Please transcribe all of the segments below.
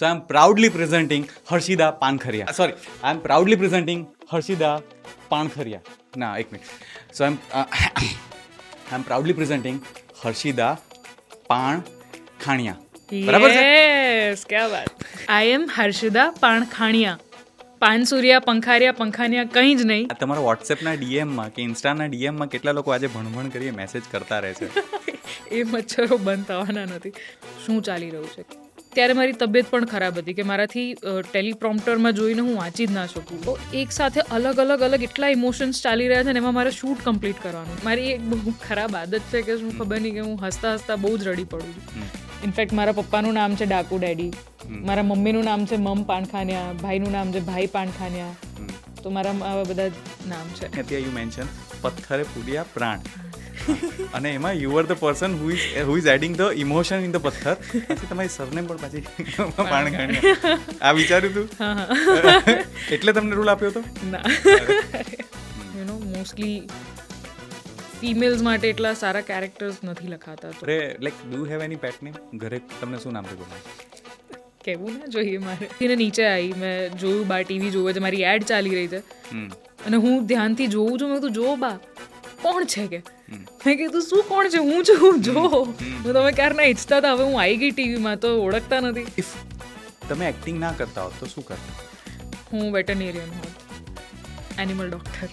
So I am proudly presenting Harshida Pankhariya. Sorry, I am proudly presenting Harshida Pankhariya. ના એક minute. So I am proudly presenting Harshida Pankhaniya. બરાબર છે? Yes ક્યા વાત. આઈ એમ હર્ષિદા પાણખાણિયા. પાનસુરિયા પંખારિયા પંખાનિયા કંઈ જ નહીં. આ તમારા વોટ્સએપના ડીએમમાં કે ઇન્સ્ટાના ડીએમમાં કેટલા લોકો આજે ભણભણ કરીએ મેસેજ કરતા રહે છે. એ મચ્છરો બંધ થવાના નથી. શું ચાલી રહ્યું છે? ત્યારે મારી તબિયત પણ ખરાબ હતી કે મારાથી ટેલિપ્રોમ્પ્ટરમાં જોઈને હું વાંચી જ ના શકું. તો એક સાથે અલગ એટલા ઇમોશન્સ ચાલી રહ્યા છે ને એમાં મારે શૂટ કમ્પ્લીટ કરવાનું. મારી એક બહુ ખરાબ આદત છે કે શું ખબર નહીં કે હું હસતા બહુ જ રડી પડું છું. ઇનફેક્ટ મારા પપ્પાનું નામ છે ડાકુ ડેડી, મારા મમ્મીનું નામ છે મમ પાનખાનિયા, ભાઈનું નામ છે ભાઈ પાનખાનિયા. તો મારા આવા બધા નામ છે. અત્યારે યુ મેન્શન પથ્થરે પૂર્યા પ્રાણ અને એમાં you are the person who is adding the emotion in the પથ્થર. પછી તમારી સરનેમ પણ પાછી પાણખાણિયા. આ વિચાર્યું તું એટલે તમને રૂલ આપ્યો હતો? ના, યુ નો મોસ્ટલી ફિમેલ્સ માટે એટલા સારા કેરેક્ટર્સ નથી લખાતા. તો અરે like do have any pet name? ઘરે તમને શું નામ છે? કહેવું ના જોઈએ મારે. એને નીચે આવી, મેં જોયું બા ટીવી જોવે છે, મારી એડ ચાલી રહી છે અને હું ધ્યાનથી જોઉં છું. મેં કીધું જો બા કોણ છે કે? મેં કીધું શું કોણ છે? હું છું, જો. તમે ક્યારના ઈચ્છતા હતા, હવે હું આવી ગઈ ટીવીમાં તો ઓળખતા નથી. ઇફ તમે એક્ટિંગ ના કરતા હોત તો શું કરતા? હું વેટરનેરિયન હોત, એનિમલ ડોક્ટર.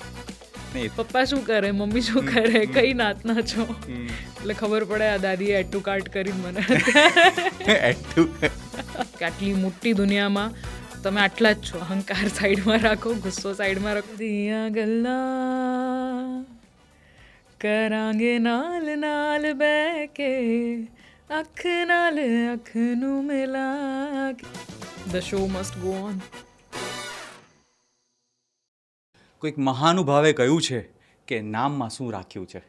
નહીં, પપ્પા શું કરે, મમ્મી શું કરે, કઈ નાતના છો એટલે ખબર પડે. આ દાદીએ એડ ટુ કાર્ટ કરીને મને કે આટલી મોટી દુનિયામાં તમે આટલા જ છો. અહંકાર સાઈડમાં રાખો, ગુસ્સો સાઈડમાં રાખો. દિયા ગલ્લા કરાંગે નાલ નાલ બેકે, અખ નાલ અખનું મિલા. The show must go on. કોઈક મહાનુભાવે કહ્યું છે કે નામમાં શું રાખ્યું છે,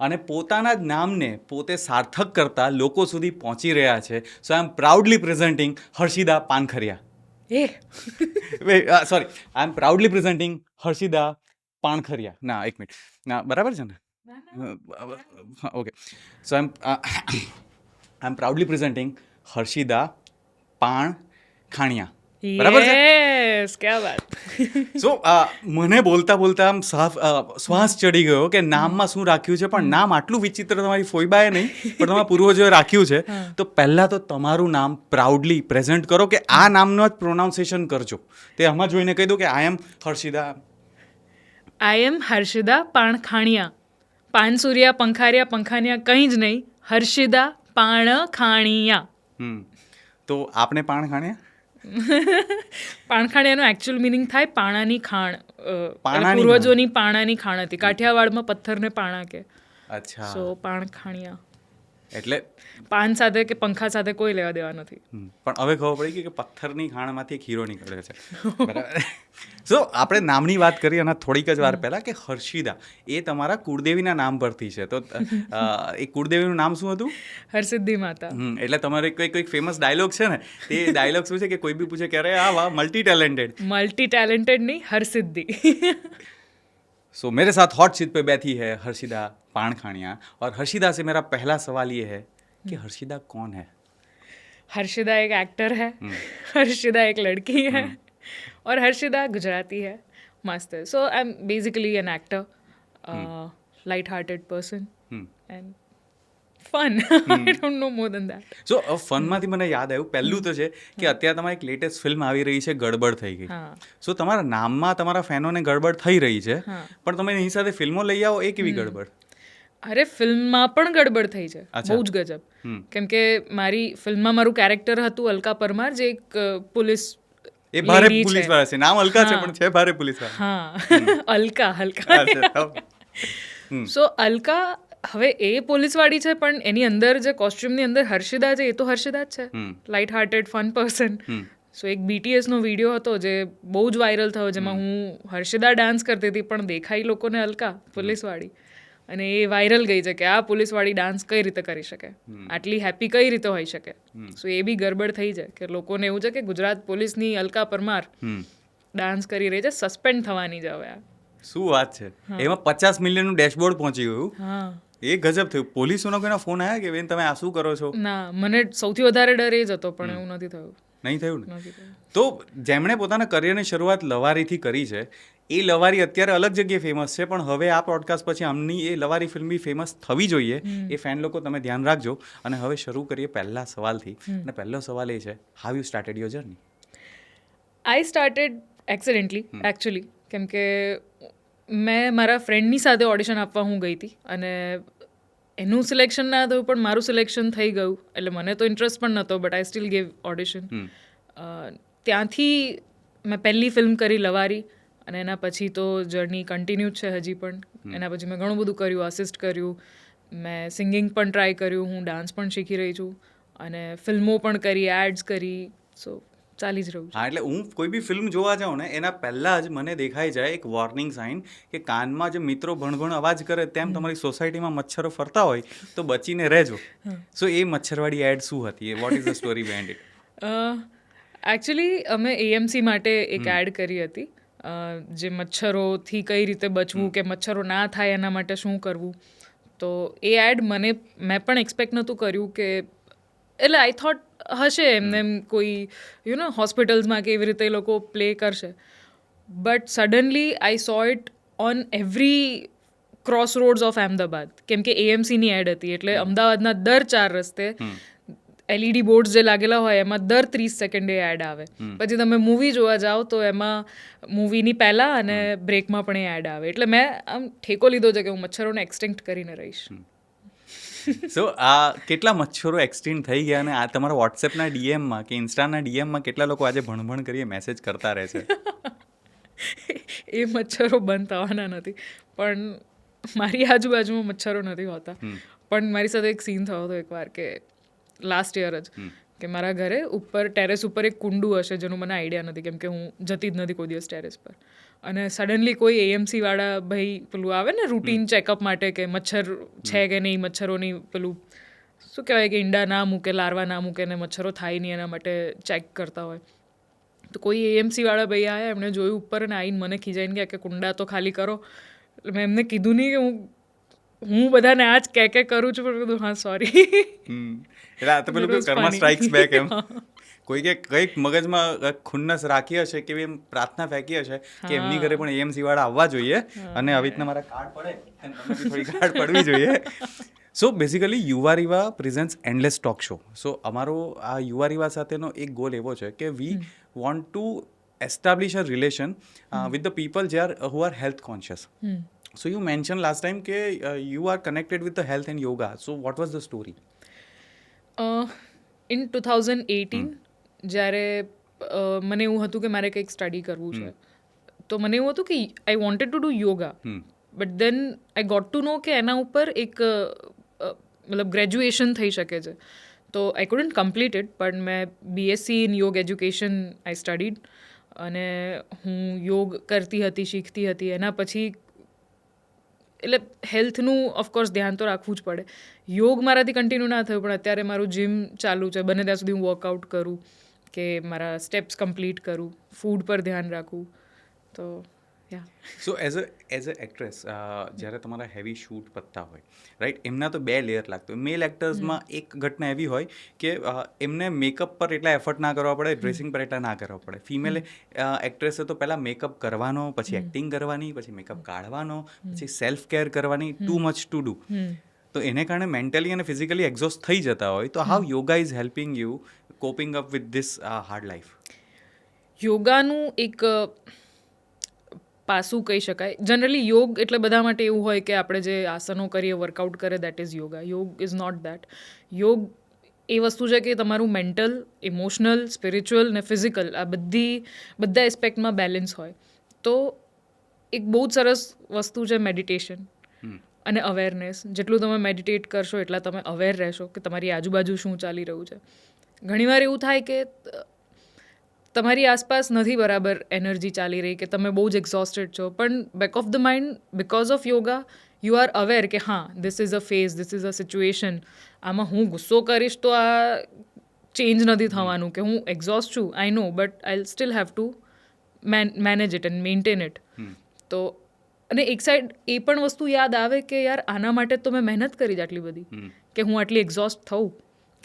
અને પોતાના જ નામને પોતે સાર્થક કરતા લોકો સુધી પહોંચી રહ્યા છે. સો આઈ એમ પ્રાઉડલી પ્રેઝન્ટિંગ હર્ષિદા પાનખરિયા. સોરી, આઈ એમ પ્રાઉડલી પ્રેઝન્ટિંગ હર્ષિદા પાણખરિયા. ના એક મિનિટ, ના બરાબર છે ને? ઓકે. સો આઈ એમ પ્રાઉડલી પ્રેઝન્ટિંગ હર્ષિદા પાણખાણિયા. બરાબર છે? યસ ક્યા વાત. સો મને બોલતા આમ સાફ શ્વાસ ચડી ગયો કે નામમાં શું રાખ્યું છે. પણ નામ આટલું વિચિત્ર તમારી ફોઈબાએ નહીં પણ તમારા પૂર્વજોએ રાખ્યું છે. તો પહેલાં તો તમારું નામ પ્રાઉડલી પ્રેઝન્ટ કરો કે આ નામનો જ પ્રોનાઉન્સિએશન કરજો. તે આમાં જોઈને કહી દો કે આઈ એમ હર્ષિદા. આઈ એમ હર્ષિદા પાણખાણિયા. પાનસુરિયા પંખારિયા પંખાનિયા કંઈ જ નહીં, હર્ષિદા પાણખાણિયા. તો આપણે પાણખાણિયા? પાણખાણિયાનું એકચ્યુઅલ મિનિંગ થાય પાણાની ખાણ. પાણાની પૂર્વજોની પાણાની ખાણ હતી. કાઠિયાવાડમાં પથ્થરને પાણા કે. અચ્છા. સો પાણખાણિયા. એટલે પાન સાથે કે પંખા સાથે કોઈ લેવા દેવા નથી. પણ હવે ખબર પડી ગઈ કે પથ્થરની ખાણમાંથી એક હીરો નીકળે છે. બરાબર. સો આપણે નામની વાત કરી અને થોડીક જ વાર પહેલાં કે હર્ષિદા એ તમારા કુળદેવીના નામ પરથી છે. તો એ કુળદેવીનું નામ શું હતું? હરસિદ્ધિ માતા. એટલે તમારે કોઈક ફેમસ ડાયલોગ છે ને, તે ડાયલોગ શું છે કે કોઈ બી પૂછે કે અરે આ વાહ મલ્ટી ટેલેન્ટેડ. मल्टी टैलेंटेड नहीं, हरसिद्धि. सो मेरे साथ हॉट सीट पे बैठी है हर्षिदा पाणखाणिया और हर्षिदा से मेरा पहला सवाल ये है कि हर्षिदा कौन है? हर्षिदा एक एक्टर है, हर्षिदा एक लड़की है और हर्षिदा गुजराती है. मस्त है. So I am basically an actor, light hearted person and fun. I don't know more than that. So ફનમાંથી મને યાદ આવ્યું, પહેલું તો છે કે અત્યારે તમારી એક લેટેસ્ટ ફિલ્મ આવી રહી છે ગડબડ થઈ ગઈ. સો તમારા નામમાં તમારા ફેનોને ગડબડ થઈ રહી છે, પણ તમે એની સાથે ફિલ્મો લઈ આવો, એ કેવી ગડબડ? અરે ફિલ્મમાં પણ ગડબડ થઈ છે, બહુ જ ગજબ. કેમ કે મારી ફિલ્મમાં મારું કેરેક્ટર હતું અલકા પરમાર, જે એક પોલીસ. એ ભારે પોલીસ વાળા છે, નામ અલકા છે પણ છે ભારે પોલીસ વાળા. હા, અલકા. સો અલકા હવે એ પોલીસવાળી છે, પણ એની અંદર જે કોસ્ટ્યુમની અંદર હર્ષિદા છે, એ તો હર્ષિદા જ છે, લાઇટ હાર્ટેડ ફન પર્સન. સો એક BTSનો વિડીયો હતો જે બહુ જ વાયરલ થયો, જેમાં હું હર્ષિદા ડાન્સ કરતી હતી પણ દેખાઈ લોકોને અલકા પોલીસવાળી, અને એ વાયરલ ગઈ છે કે આ પોલીસવાળી ડાન્સ કઈ રીતે કરી શકે, આટલી હેપી કઈ રીતે હોઈ શકે. સો એ બી ગડબડ થઈ જાય કે લોકોને એવું છે કે ગુજરાત પોલીસની અલકા પરમાર ડાન્સ કરી રહી છે, સસ્પેન્ડ થવાની જ હવે. શું વાત છે! એમાં 50 મિલિયનનું ડેશબોર્ડ પહોંચી ગયું. હા, એ ગજબ થયું. પોલીસોનો કોઈનો ફોન આવ્યા કે બેન તમે આ શું કરો છો? ના, મને સૌથી વધારે ડર એ જ હતો, પણ એવું નથી થયું. નહીં થયું ને? નથી થયું. તો જેમણે પોતાના કરિયરની શરૂઆત લવારીથી કરી છે એ લવારી અત્યારે અલગ જગ્યાએ ફેમસ છે, પણ હવે આ પોડકાસ્ટ પછી આમની એ લવારી ફિલ્મ બી ફેમસ થવી જોઈએ. એ ફેન લોકો તમે ધ્યાન રાખજો. અને હવે શરૂ કરીએ પહેલા સવાલથી. અને પહેલો સવાલ એ છે, how you started your journey? I started accidentally actually, કેમ કે મેં મારા ફ્રેન્ડની સાથે ઓડિશન આપવા હું ગઈ હતી અને એનું સિલેક્શન ના થયું પણ મારું સિલેક્શન થઈ ગયું. એટલે મને તો ઇન્ટરેસ્ટ પણ નહોતો, but I steel gave audition. ત્યાંથી મેં પહેલી ફિલ્મ કરી લવારી અને એના પછી તો જર્ની કન્ટિન્યુ છે હજી પણ. એના પછી મેં ઘણું બધું કર્યું, આસિસ્ટ કર્યું, મેં સિંગિંગ પણ ટ્રાય કર્યું, હું ડાન્સ પણ શીખી રહી છું અને ફિલ્મો પણ કરી, એડ્સ કરી. સો ચાલી જ રહ્યું છે. હા, એટલે હું કોઈ બી ફિલ્મ જોવા જાઉં ને એના પહેલાં જ મને દેખાઈ જાય એક વોર્નિંગ સાઇન કે કાનમાં જે મિત્રો ભણભણ અવાજ કરે તેમ તમારી સોસાયટીમાં મચ્છરો ફરતા હોય તો બચીને રહેજો. સો એ મચ્છરવાળી એડ શું હતી? What is the story behind it? Actually અમે એએમસી માટે એક એડ કરી હતી, જે મચ્છરોથી કઈ રીતે બચવું કે મચ્છરો ના થાય એના માટે શું કરવું. તો એ એડ મેં પણ એક્સપેક્ટ નહોતું કર્યું કે, એટલે આઈ થોટ હશે એમને કોઈ હોસ્પિટલ્સમાં કે એવી રીતે એ લોકો પ્લે કરશે. But suddenly I so it on every cross rods of Ahmedabad, કેમ કે એએમસીની એડ હતી એટલે અમદાવાદના દર 4 રસ્તે એલઈડી બોર્ડ્સ જે લાગેલા હોય એમાં દર 30 સેકન્ડે એડ આવે. પછી તમે મૂવી જોવા જાઓ તો એમાં મૂવીની પહેલાં અને બ્રેકમાં પણ એ એડ આવે. એટલે મેં આમ ઠેકો લીધો છે કે હું મચ્છરોને એક્સટિંક્ટ કરીને રહીશ. સો આ કેટલા મચ્છરો એક્સટિંક્ટ થઈ ગયા અને આ તમારા વોટ્સએપના ડીએમમાં કે ઇન્સ્ટાના ડીએમમાં કેટલા લોકો આજે ભણભણ કરીએ મેસેજ કરતા રહે છે? એ મચ્છરો બંધ થવાના નથી, પણ મારી આજુબાજુમાં મચ્છરો નથી હોતા. પણ મારી સાથે એક સીન થયો હતો એકવાર કે લાસ્ટ યર જ, કે મારા ઘરે ઉપર ટેરેસ ઉપર એક કુંડું હશે જેનું મને આઈડિયા નથી, કેમ કે હું જતી જ નથી કોઈ દિવસ ટેરેસ પર. અને સડનલી કોઈ એએમસી વાળા ભાઈ પેલું આવે ને રૂટીન ચેકઅપ માટે કે મચ્છર છે કે નહીં, મચ્છરોની પેલું શું કહેવાય કે ઈંડા ના મૂકે, લાર્વા ના મૂકે ને મચ્છરો થાય નહીં એના માટે ચેક કરતા હોય. તો કોઈ એએમસી વાળા ભાઈ આવ્યા, એમણે જોયું ઉપર અને આવીને મને ખીજાઈને ગયા કે કુંડા તો ખાલી કરો. એટલે મેં એમને કીધું નહીં કે હું બધાને આ જ કે કરું છું, પણ કીધું હા સોરી. એટલે આ તો પેલું કર્મ સ્ટ્રાઇક્સ બેક એમ. કોઈ કે કંઈક મગજમાં ખુન્નસ રાખી હશે કે એમ પ્રાર્થના ફેંકી હશે કે એમની ઘરે પણ એએમસી વાળા આવવા જોઈએ અને આવી રીતના મારા કાર્ડ પડે એમ તમને બી થોડી કાર્ડ પડવી જોઈએ. સો બેઝિકલી યુવા Riva presents endless talk show. સો અમારો આ યુવા રીવા સાથેનો એક ગોલ એવો છે કે we want to establish a relation with the people who are health conscious. So you mentioned last time કે you are connected with the health and yoga. So what was the story? In 2018 જ્યારે મને એવું હતું કે મારે કંઈક study કરવું છે, તો મને એવું હતું કે I wanted to do yoga, but then I got to know કે એના ઉપર એક મતલબ ગ્રેજ્યુએશન થઈ શકે છે. તો આઈ કુડન્ટ કમ્પ્લીટ ઇટ, પણ મેં બીએસસી ઇન યોગ એજ્યુકેશન આઈ સ્ટડીડ અને હું યોગ કરતી હતી, શીખતી હતી. એના પછી એટલે હેલ્થનું ઓફકોર્સ ધ્યાન તો રાખવું જ પડે. યોગ મારાથી કન્ટિન્યુ ના થયું, પણ અત્યારે મારું જીમ ચાલુ છે. બને ત્યાં સુધી હું વર્કઆઉટ કરું કે મારા સ્ટેપ્સ કમ્પ્લીટ કરું, ફૂડ પર ધ્યાન રાખું. તો યા. સો એઝ અ એક્ટ્રેસ જ્યારે તમારા હેવી શૂટ પતતા હોય, રાઈટ, એમના તો 2 લેયર લાગતો હોય. મેલ એક્ટર્સમાં એક ઘટના એવી હોય કે એમને મેકઅપ પર એટલા એફર્ટ ના કરવા પડે, ડ્રેસિંગ પર એટલા ના કરવા પડે. ફિમેલ એક્ટ્રેસે તો પહેલાં મેકઅપ કરવાનો, પછી એક્ટિંગ કરવાની, પછી મેકઅપ કાઢવાનો, પછી સેલ્ફ કેર કરવાની, ટુ મચ ટુ ડુ. તો એને કારણે મેન્ટલી અને ફિઝિકલી એક્ઝોસ્ટ થઈ જતા હોય. તો how yoga is helping you coping up with this hard life? યોગાનું એક પાસું કહી શકાય. જનરલી યોગ એટલે બધા માટે એવું હોય કે આપણે જે આસનો કરીએ, વર્કઆઉટ કરે, દેટ ઇઝ યોગા. યોગ ઇઝ નોટ દેટ. યોગ એ વસ્તુ છે કે તમારું મેન્ટલ, ઇમોશનલ, સ્પિરિચ્યુઅલ ને ફિઝિકલ આ બધા એસ્પેક્ટમાં બેલેન્સ હોય. તો એક બહુ જ સરસ વસ્તુ છે મેડિટેશન અને અવેરનેસ. જેટલું તમે મેડિટેટ કરશો એટલા તમે અવેર રહેશો કે તમારી આજુબાજુ શું ચાલી રહ્યું છે. ઘણીવાર એવું થાય કે તમારી આસપાસ નથી બરાબર એનર્જી ચાલી રહી, કે તમે બહુ જ એક્ઝોસ્ટેડ છો, પણ back of the mind because of yoga you are aware કે હા this is a phase, this is a situation. આમાં હું ગુસ્સો કરીશ તો આ ચેન્જ નથી થવાનું, કે હું એક્ઝોસ્ટ છું I know, but I still have to manage it and maintain it. તો અને એક સાઈડ એ પણ વસ્તુ યાદ આવે કે યાર આના માટે તો મેં મહેનત કરી જ આટલી બધી, કે હું આટલી એક્ઝોસ્ટ થઉં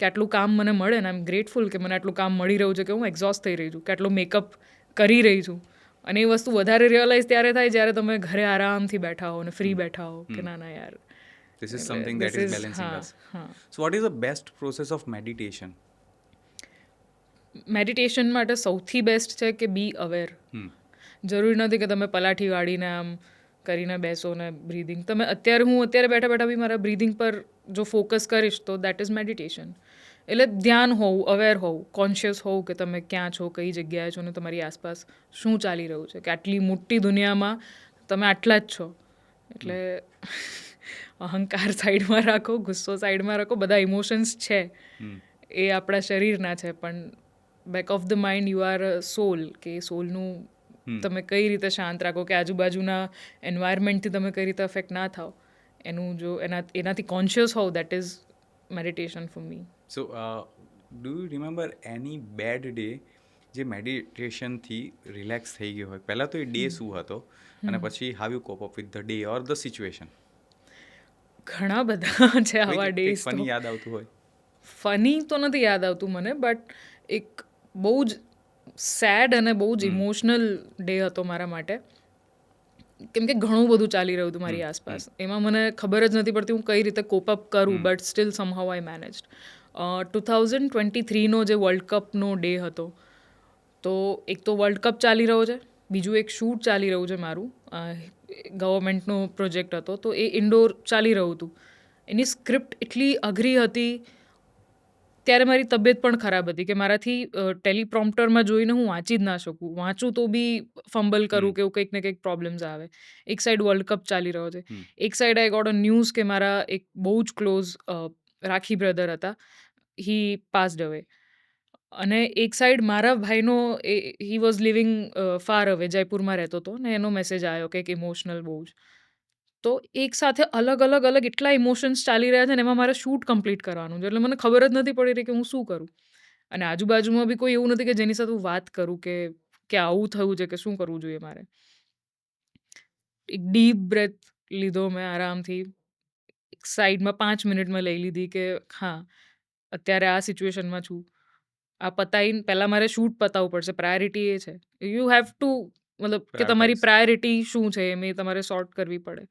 કે આટલું કામ મને મળે ને આઈ એમ ગ્રેટફુલ કે મને આટલું કામ મળી રહ્યું છે કે હું એક્ઝોસ્ટ થઈ રહી છું, કે આટલું મેકઅપ કરી રહી છું. અને એ વસ્તુ વધારે રિયલાઇઝ ત્યારે થાય જ્યારે તમે ઘરે આરામથી બેઠા હો અને ફ્રી બેઠા હો કે ના યાર This is something that is balancing us. So what is the best process of meditation? Meditation માટે સૌથી બેસ્ટ છે કે બી અવેર. જરૂરી નથી કે તમે પલાઠી વાળીને આમ કરીને બેસો ને બ્રીધિંગ. હું અત્યારે બેઠા બેઠા બી મારા બ્રીધિંગ પર જો ફોકસ કરીશ તો દેટ ઇઝ મેડિટેશન. એટલે ધ્યાન હોવું, અવેર હોવું, કોન્શિયસ હોવું કે તમે ક્યાં છો, કઈ જગ્યાએ છો ને તમારી આસપાસ શું ચાલી રહ્યું છે, કે આટલી મોટી દુનિયામાં તમે આટલા જ છો. એટલે અહંકાર સાઈડમાં રાખો, ગુસ્સો સાઈડમાં રાખો, બધા ઇમોશન્સ છે એ આપણા શરીરના છે, પણ back of the mind you are soul, કે સોલનું તમે કઈ રીતે શાંત રાખો, કે આજુબાજુના એન્વાયરમેન્ટથી તમે કઈ રીતે અફેક્ટ ના થાવ, એનાથી કોન્શિયસ હોવ, that is meditation for me. So do you remember any bad day જે મેડિટેશનથી રિલેક્સ થઈ ગયો હોય? પહેલાં તો એ ડે શું હતો અને પછી how you cope up with the day or the situation? ઘણા બધા છે આવા ડેઝ. ફની યાદ આવતું હોય? ફની તો નથી યાદ આવતું મને, બટ એક બહુ જ સેડ અને બહુ જ ઇમોશનલ ડે હતો મારા માટે, કેમ કે ઘણું બધું ચાલી રહ્યું હતું મારી આસપાસ. એમાં મને ખબર જ નથી પડતી હું કઈ રીતે કોપ અપ કરું, but still somehow I managed. 2023નો જે વર્લ્ડ કપનો ડે હતો, તો એક તો વર્લ્ડ કપ ચાલી રહ્યો છે, બીજું એક શૂટ ચાલી રહ્યું છે મારું, ગવર્મેન્ટનો પ્રોજેક્ટ હતો, તો એ ઇન્ડોર ચાલી રહ્યું હતું. એની સ્ક્રિપ્ટ એટલી અઘરી હતી, ત્યારે મારી તબિયત પણ ખરાબ હતી કે મારાથી ટેલિપ્રોમ્પ્ટરમાં જોઈને હું વાંચી જ ના શકું, વાંચું તો બી ફમ્બલ કરું કે કંઈક ને કંઈક પ્રોબ્લેમ્સ આવે. એક સાઈડ વર્લ્ડ કપ ચાલી રહ્યો છે, એક side I got a news કે મારા એક બહુ જ ક્લોઝ રાખી બ્રધર હતા, હી પાસ્ડ અવે. અને એક સાઈડ મારા ભાઈનો, he was living far away, જયપુરમાં રહેતો હતો, ને એનો મેસેજ આવ્યો કે એક ઇમોશનલ બહુ જ. તો એક સાથે અલગ એટલા ઇમોશન્સ ચાલી રહ્યા છે ને એમાં મારે શૂટ કમ્પ્લીટ કરવાનું છે, એટલે મને ખબર જ નથી પડી રહી કે હું શું કરું. અને આજુબાજુમાં બી કોઈ એવું નથી કે જેની સાથે હું વાત કરું કે આવું થયું છે, કે શું કરવું જોઈએ મારે. એક ડીપ બ્રેથ લીધો મેં આરામથી, એક સાઈડમાં 5 મિનિટ મેં લઈ લીધી કે હા અત્યારે આ સિચ્યુએશનમાં છું, આ પતાવીને પહેલાં મારે શૂટ પતાવવું પડશે, પ્રાયોરિટી એ છે. યુ હેવ ટુ, મતલબ કે તમારી પ્રાયોરિટી શું છે એમ એ તમારે સોર્ટ કરવી પડે.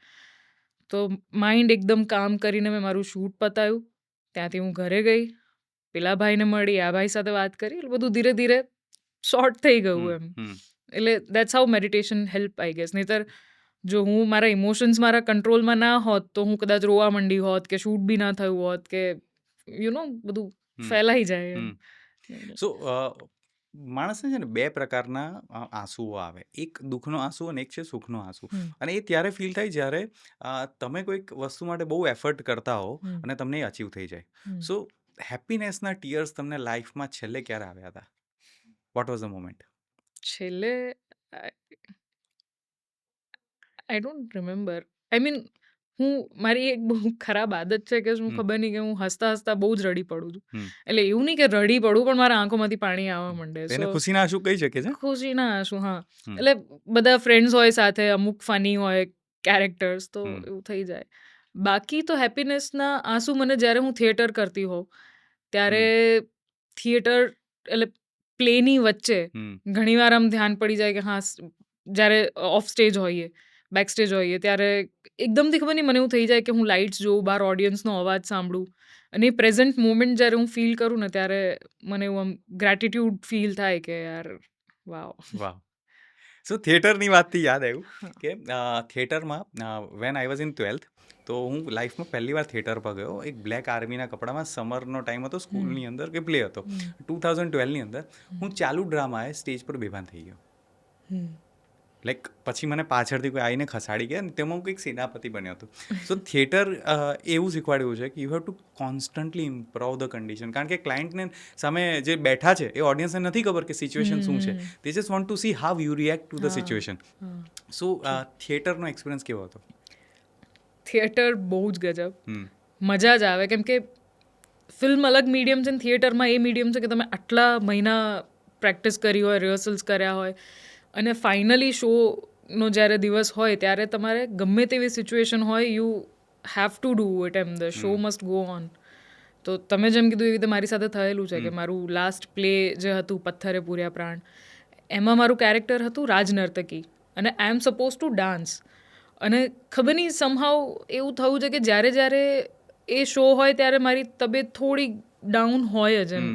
તો માઇન્ડ એકદમ કામ કરીને મેં મારું શૂટ પતાવ્યું, ત્યાંથી હું ઘરે ગઈ, પેલા ભાઈને મળી, આ ભાઈ સાથે વાત કરી, એટલે બધું ધીરે ધીરે શોર્ટ થઈ ગયું એમ. એટલે that's how meditation help, I guess. નહીંતર જો હું મારા ઇમોશન્સ મારા કંટ્રોલમાં ના હોત તો હું કદાચ રોવા માંડી હોત, કે શૂટ બી ના થયું હોત, કે બધું ફેલાઈ જાય એમ. સો માણસને છે ને બે પ્રકારના આંસુઓ આવે, એક દુઃખનો આંસુ અને એક છે સુખનો આંસુ. અને એ ત્યારે ફીલ થાય જ્યારે તમે કોઈક વસ્તુ માટે બહુ એફર્ટ કરતા હો અને તમને એ અચીવ થઈ જાય. સો હેપીનેસના ટીયર્સ તમને લાઈફમાં છેલ્લે ક્યારે આવ્યા હતા? What was the moment? છેલ્લે I don't remember. I mean મારી એક બહુ ખરાબ આદત છે કે શું ખબર નહીં, કે હું હસતા હસતા બહુ જ રડી પડું છું. એટલે એવું નહીં કે રડી પડું, પણ મારા આંખોમાંથી પાણી આવવા માંડે. એને ખુશીના આંસુ કહી શકે છે? ખુશીના આંસુ, હા. એટલે બધા ફ્રેન્ડ્સ હોય સાથે, અમુક ફની હોય કેરેક્ટર્સ, તો એવું થઈ જાય. બાકી તો હેપીનેસના આંસુ મને જ્યારે હું થિયેટર કરતી હોઉં ત્યારે, થિયેટર એટલે પ્લેની વચ્ચે ઘણીવાર આમ ધ્યાન પડી જાય કે હા, જ્યારે ઓફ સ્ટેજ હોઈએ, બેક સ્ટેજ હોઈએ, ત્યારે એકદમથી ખબર નહીં મને એવું થઈ જાય કે હું લાઇટ્સ જોઉં, બહાર ઓડિયન્સનો અવાજ સાંભળું, અને એ પ્રેઝન્ટ મોમેન્ટ જ્યારે હું ફીલ કરું ને ત્યારે મને એવું આમ ગ્રેટિટ્યૂડ ફીલ થાય કે યાર વાવ. સો થિયેટરની વાતથી યાદ આવ્યું કે થિયેટરમાં when I was in 12th, તો હું લાઈફમાં પહેલી વાર થિયેટર પર ગયો. એક બ્લેક આર્મીના કપડામાં, સમરનો ટાઈમ હતો, સ્કૂલની અંદર કે પ્લે હતો 2012ની અંદર. હું ચાલુ ડ્રામાએ સ્ટેજ પર બેભાન થઈ ગયો. લાઈક પછી મને પાછળથી કોઈ આવીને ખસાડી ગયા, અને તેમાં હું કંઈક સેનાપતિ બન્યો હતો. સો થિયેટર એવું શીખવાડ્યું છે કે you have to constantly improve the condition. કારણ કે ક્લાયન્ટને સામે જે બેઠા છે એ ઓડિયન્સને નથી ખબર કે સિચ્યુએશન શું છે, they just want to see how you react to the situation. So થિયેટરનો એક્સપિરિયન્સ કેવો હતો? થિયેટર બહુ જ ગજબ, મજા જ આવે. કેમ કે ફિલ્મ અલગ મીડિયમ છે ને થિયેટરમાં એ મીડિયમ છે કે તમે આટલા મહિના પ્રેક્ટિસ કરી હોય, રિહર્સલ્સ કર્યા હોય, અને ફાઇનલી શોનો જ્યારે દિવસ હોય ત્યારે તમારે ગમે તેવી સિચ્યુએશન હોય, you have to do it એમ, the show must go on. તો તમે જેમ કીધું એવી રીતે મારી સાથે થયેલું છે કે મારું લાસ્ટ પ્લે જે હતું પથ્થરે પૂર્યા પ્રાણ, એમાં મારું કેરેક્ટર હતું રાજનર્તકી અને આઈ એમ સપોઝ ટુ ડાન્સ. અને ખબર નહીં સમહાવ એવું થયું છે કે જ્યારે જ્યારે એ શો હોય ત્યારે મારી તબિયત થોડી ડાઉન હોય જ એમ,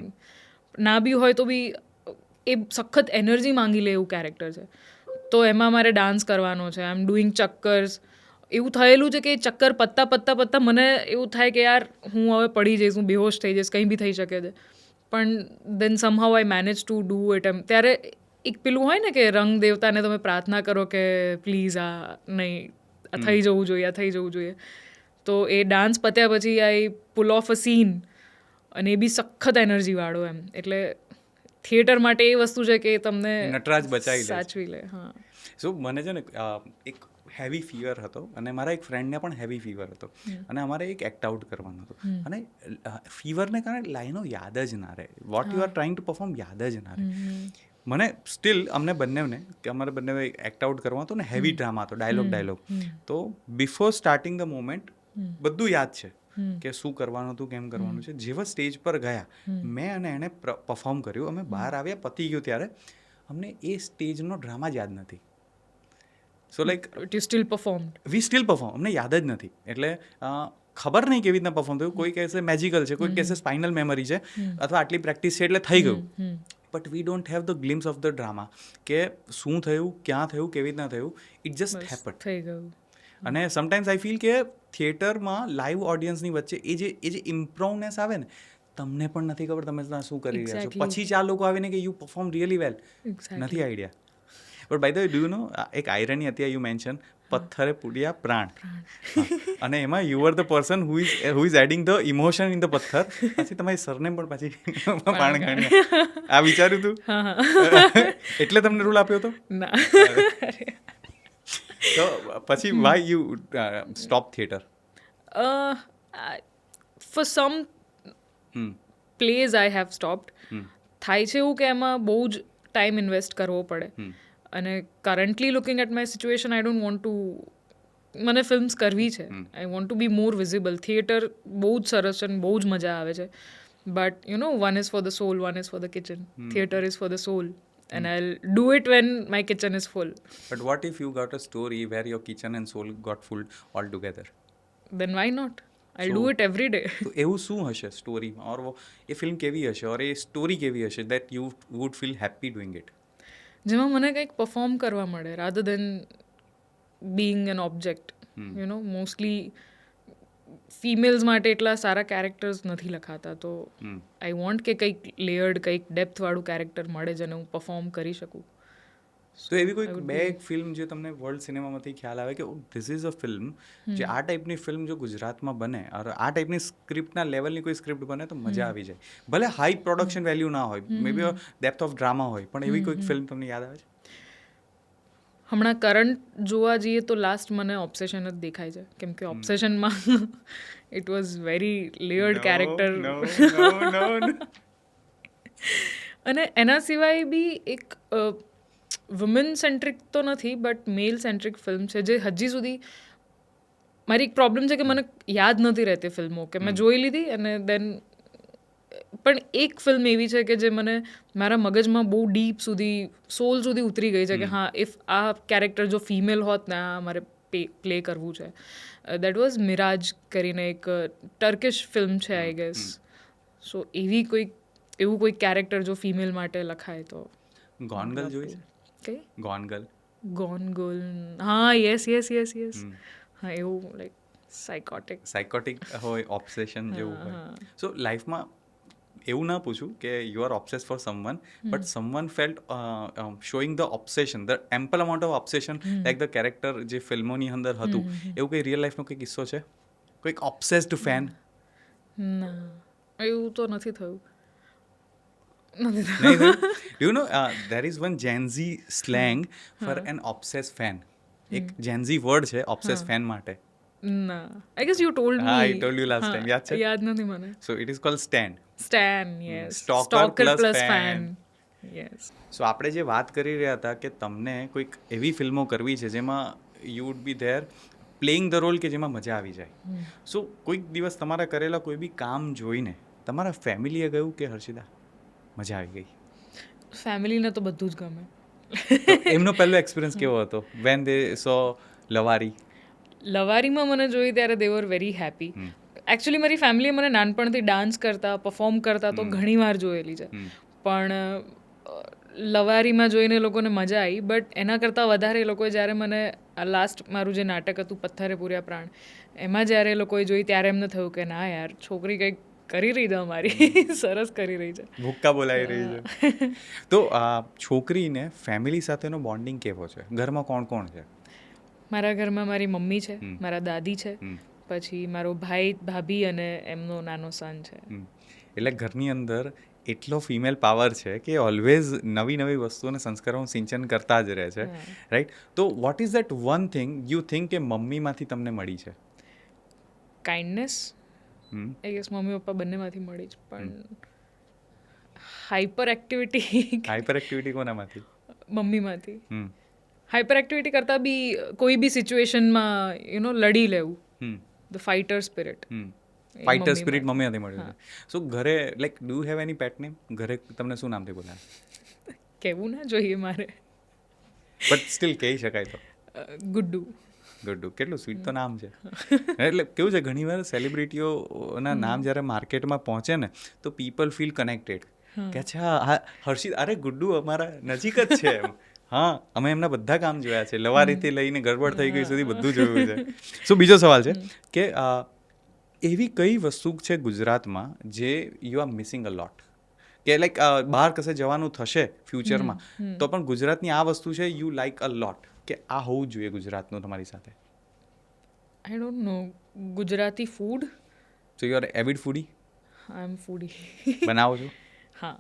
ના બી હોય તો બી એ સખત એનર્જી માંગી લે એવું કેરેક્ટર છે. તો એમાં મારે ડાન્સ કરવાનો છે, આઈ એમ ડુઈંગ ચક્કર્સ. એવું થયેલું છે કે ચક્કર પત્તા મને એવું થાય કે યાર હું હવે પડી જઈશ, હું બેહોશ થઈ જઈશ, કંઈ બી થઈ શકે છે. પણ then somehow I manage to do it એમ. ત્યારે એક પેલું હોય ને કે રંગ દેવતાને તમે પ્રાર્થના કરો કે પ્લીઝ આ નહીં, આ થઈ જવું જોઈએ, આ થઈ જવું જોઈએ. તો એ ડાન્સ પત્યા પછી આઈ પુલ ઓફ અ સીન, અને એ બી સખત એનર્જીવાળો એમ. એટલે થિયેટર માટે એ વસ્તુ છે કે તમને નટરાજ બચાવી લે, સાચવી લે. હા. સો મને છે ને એક હેવી ફીવર હતો અને મારા એક ફ્રેન્ડને પણ હેવી ફીવર હતો અને અમારે એક એક્ટ આઉટ કરવાનું હતું અને ફીવરને કારણે લાઈનો યાદ જ ના રહે, what you are trying to perform યાદ જ ના રહે. મને સ્ટીલ અમને બંનેને કે અમારે બંને એક્ટ આઉટ કરવાનું હતું ને હેવી ડ્રામા હતો, ડાયલોગ. તો બિફોર સ્ટાર્ટિંગ ધ મોમેન્ટ બધું યાદ છે કે શું કરવાનું હતું, કેમ કરવાનું છે. જેવા સ્ટેજ પર ગયા મેં અને એણે પરફોર્મ કર્યું, અમે બહાર આવ્યા, પતી ગયું, ત્યારે અમને એ સ્ટેજનો ડ્રામા જ યાદ નથી. સો like you steel performed. We still perform, અમને યાદ જ નથી. એટલે ખબર નહીં કેવી રીતના પરફોર્મ થયું. કોઈ કહેશે મેજિકલ છે, કોઈ કહેશે સ્પાઇનલ મેમરી છે, અથવા આટલી પ્રેક્ટિસ છે એટલે થઈ ગયું. But we don't have the glimpse of the drama કે શું થયું, ક્યાં થયું, કેવી રીતના થયું. It just happen. થઈ ગયું. અને સમટાઈમ્સ આઈ ફીલ કે થિયેટરમાં લાઈવ ઓડિયન્સની વચ્ચે એ જે ઇમ્પ્રોવનેસ આવે ને, તમને પણ નથી ખબર તમે શું કરી રહ્યા છો. પછી 4 લોકો આવીને કે યુ પરફોર્મ રિયલી વેલ, નથી idea. But by the way, do you know એક આયરની હતી, યુ મેન્શન પથ્થરે પૂર્યા પ્રાણ, અને એમાં you are the person who is adding the emotion in the પથ્થર. પછી તમારી સરનેમ પણ પછી પાણગણિયા. આ વિચાર્યું તું એટલે તમને રૂલ આપ્યો હતો ના. તો પછી why you stop theatre? For some plays I have stopped. થાય છે એવું કે એમાં બહુ જ ટાઈમ ઇન્વેસ્ટ કરવો પડે. અને currently looking at my situation, I don't want to, મને ફિલ્મ્સ કરવી છે, I want to be more visible. Theatre બહુ જ સરસ છે અને બહુ જ મજા આવે છે, but you know one is for the solve, one is for the kitchen. Theatre is for the solve and I'll do it when my kitchen is full. But what if you got a story where your kitchen and soul got full all together? Then why not? I'll do it every day. તો એવું શું હશે સ્ટોરીમાં, ઓર એ film કેવી હશે, ઓર એ story કેવી હશે that you would feel happy doing it? જેમાં મને કંઈક પરફોર્મ કરવા મળે rather than being an object. You know, mostly females માટે એટલા સારા કેરેક્ટર્સ નથી લખાતા, તો આઈ વોન્ટ કે કંઈક લેયર્ડ, કંઈક ડેપ્થવાળું કેરેક્ટર મળે જેને હું પરફોર્મ કરી શકું. તો એવી કોઈ બે ફિલ્મ જે તમને વર્લ્ડ સિનેમામાંથી ખ્યાલ આવે કે ધીસ ઇઝ અ ફિલ્મ, જે આ ટાઈપની ફિલ્મ જો ગુજરાતમાં બને, આ ટાઈપની સ્ક્રિપ્ટના લેવલની કોઈ સ્ક્રિપ્ટ બને તો મજા આવી જાય. ભલે હાઈ પ્રોડક્શન વેલ્યુ ના હોય, મે બી ડેપ્થ ઓફ ડ્રામા હોય, પણ એવી કોઈક ફિલ્મ તમને યાદ આવે છે? હમણાં કરંટ જોવા જઈએ તો લાસ્ટ મને ઓબ્સેશન જ દેખાય છે, કેમ કે ઓબ્સેશનમાં it was very layered character. અને એના સિવાય બી એક વુમેન સેન્ટ્રિક તો નથી બટ મેલ સેન્ટ્રિક ફિલ્મ છે જે હજી સુધી, મારી એક પ્રોબ્લેમ છે કે મને યાદ નથી રહેતી ફિલ્મો, કે મેં જોઈ લીધી અને દેન, પણ એક ફિલ્મ એવી છે કે જે મને મારા મગજમાં બહુ ડીપ સુધી, સોલ સુધી ઉતરી ગઈ છે કે હા, ઇફ આ કેરેક્ટર જો ફિમેલ હોત ને આ મારે પ્લે કરવું છે. દેટ વોઝ મિરાજ કરીને એક ટર્કિશ ફિલ્મ છે આઈ ગેસ. સો એવું કોઈ કેરેક્ટર જો ફિમેલ માટે લખાય તો. ગોન ગર્લ જોઈ છે? કઈ? Gone girl. ગોન ગર્લ, હા, યસ. હા, એવું લાઈક સાયકોટિક હોય, ઓબ્સેશન જેવું હોય. સો લાઈફમાં એવું ના પૂછું કે you are obsess for someone, but someone felt showing the obsession, the ample amount of obsession like the character જે ફિલ્મોની અંદર હતું, એવું કંઈ રિયલ લાઈફનો કોઈ કિસ્સો છે? કોઈક ઓબ્સેસ્ડ ફેન? ના, એવું તો નથી થયું. You know there is one Gen Z slang for an obsessed fan. એક Gen Z વર્ડ છે obsessed fan માટે. ના, I guess you told me. I told you last time, યાદ છે? યાદ નથી મને. So it is called stan. Yes. Stalker plus fan. Yes. સો આપણે જે વાત કરી રહ્યા હતા કે તમને કોઈક એવી ફિલ્મો કરવી છે જેમાં you would be there playing the role કે જેમાં મજા આવી જાય. સો કોઈક દિવસ તમારા કરેલા કોઈ બી કામ જોઈને તમારા ફેમિલીએ કહ્યું કે હર્ષિદા મજા આવી ગઈ? ફેમિલીને તો બધું જ ગમે. તો એમનો પહેલો એક્સપિરિયન્સ કેવો હતો વેન દે સો લવારી? લવારીમાં મને જોઈ ત્યારે દે વર વેરી હેપી. એકચ્યુઅલી મારી ફેમિલીએ મને નાનપણથી ડાન્સ કરતા, પરફોર્મ કરતા તો ઘણી વાર જોયેલી છે, પણ લવારીમાં જોઈને લોકોને મજા આવી. બટ એના કરતાં વધારે એ લોકોએ જ્યારે મને લાસ્ટ મારું જે નાટક હતું પથ્થરે પૂર્યા પ્રાણ, એમાં જ્યારે એ લોકોએ જોઈ ત્યારે એમને થયું કે ના યાર, છોકરી કંઈક કરી રહી છે અમારી, સરસ કરી રહી છે, ભૂક્કા બોલાવી રહી છે. તો છોકરીને ફેમિલી સાથેનો બોન્ડિંગ કેવો છે? ઘરમાં કોણ કોણ છે? મારા ઘરમાં મારી મમ્મી છે, મારા દાદી છે, પછી મારો ભાઈ, ભાભી અને એમનો નાનો સન છે. એટલે ઘરની અંદર એટલો ફિમેલ પાવર છે કે ઓલવેઝ નવી નવી વસ્તુઓને સંસ્કારોનું સિંચન કરતા જ રહે છે, રાઈટ? તો vote is that one thing you think કે મમ્મીમાંથી તમને મળી છે? Kindness, I guess mummy papa બંનેમાંથી મળી જ, પણ હાઈપર એક્ટિવિટી. હાઈપર એક્ટિવિટી કોનામાંથી? મમ્મીમાંથી. હાઈપર એક્ટિવિટી કરતાં બી કોઈ બી સિચ્યુએશનમાં લડી લેવું, the fighter spirit. Fighter spirit મમ્મીમાંથી મળ્યું છે. સો ઘરે like do have any pet name? ઘરે તમને શું નામથી બોલાવે? કહેવું ના જોઈએ મારે, બટ સ્ટીલ કહી શકાય તો. ગુડ્ડુ. ગુડ્ડુ, કેટલું સ્વીટ તો નામ છે. એટલે કેવું છે, ઘણીવાર સેલિબ્રિટીઓના નામ જ્યારે માર્કેટમાં પહોંચે ને તો પીપલ ફીલ કનેક્ટેડ કે અચ્છા હર્ષિત, અરે ગુડ્ડુ અમારા નજીક જ છે એમ. હા, અમે એમના બધા કામ જોયા છે, લવારીથી લઈને ગડબડ થઈ ગઈ સુધી બધું જોયું છે. સો બીજો સવાલ છે કે એવી કઈ વસ્તુ છે ગુજરાતમાં જે યુ આર મિસિંગ અ લોટ? કે લાઈક બહાર કશે જવાનું થશે ફ્યુચરમાં તો પણ ગુજરાતની આ વસ્તુ છે યુ લાઈક અ લોટ, કે આ હોવું જોઈએ ગુજરાતનું તમારી સાથે? I don't know. Gujarati food. So you are avid foodie? I am foodie. બનાવો છો? હા.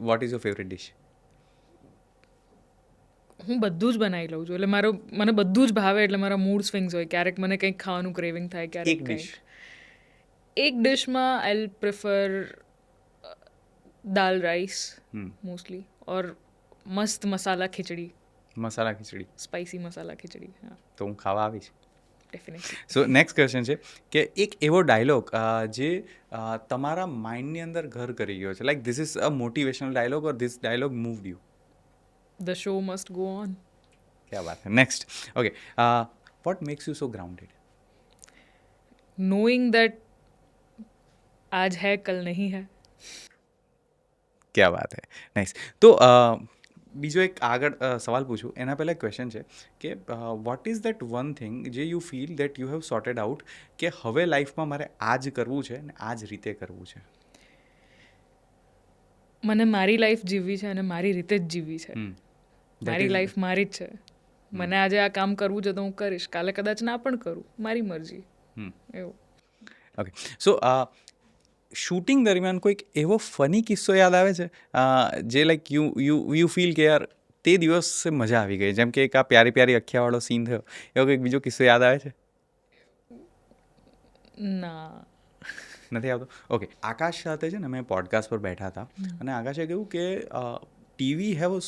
What is your favourite dish? હું બધું જ બનાવી લઉં છું, એટલે મને બધું જ ભાવે, એટલે મારા મૂડ સ્વિંગ્સ હોય. ક્યારેક મને કંઈક ખાવાનું ક્રેવિંગ થાય, ક્યારેક એક ડિશ. એક ડિશમાં I prefer dal rice mostly, or મસ્ત મસાલા ખીચડી. મસાલા ખીચડી, સ્પાઇસી મસાલા ખીચડી. હા, તો હું ખાવા આવીશ. ડેફિનેટલી. સો નેક્સ્ટ ક્વેશ્ચન છે કે એક એવો ડાયલોગ જે તમારા માઇન્ડની અંદર ઘર કરી ગયો છે, like this is a motivational dialogue or this dialogue moved you? The show must go on. ક્યા બાત હે. Next, okay, what makes you so grounded? Knowing that आज है कल नहीं है. ક્યા વાત હે. નાઇસ. તો બીજો એક આગળ સવાલ પૂછું એના પહેલાં એક ક્વેશ્ચન છે કે what is that one thing જે you feel that you have sorted out કે હવે લાઈફમાં મારે આ જ કરવું છે અને આ જ રીતે કરવું છે? મને મારી લાઈફ જીવવી છે અને મારી રીતે જ જીવવી છે. મારી લાઈફ મારી જ છે. મને આજે આ કામ કરવું છે તો હું કરીશ, કાલે કદાચ ના પણ કરું, મારી મરજી. એવું. ઓકે. સો શૂટિંગ દરમિયાન કોઈક એવો ફની કિસ્સો યાદ આવે છે જે લાઈક યુ ફીલ કે યાર તે દિવસે મજા આવી ગઈ, જેમ કે એક આ પ્યારી પ્યારી અખિયાવાળો સીન થયો, એવો કંઈક બીજો કિસ્સો યાદ આવે છે? ના, નથી આવતો? ઓકે. આકાશ સાથે છે ને અમે પોડકાસ્ટ પર બેઠા હતા અને આકાશે કહ્યું કે TV have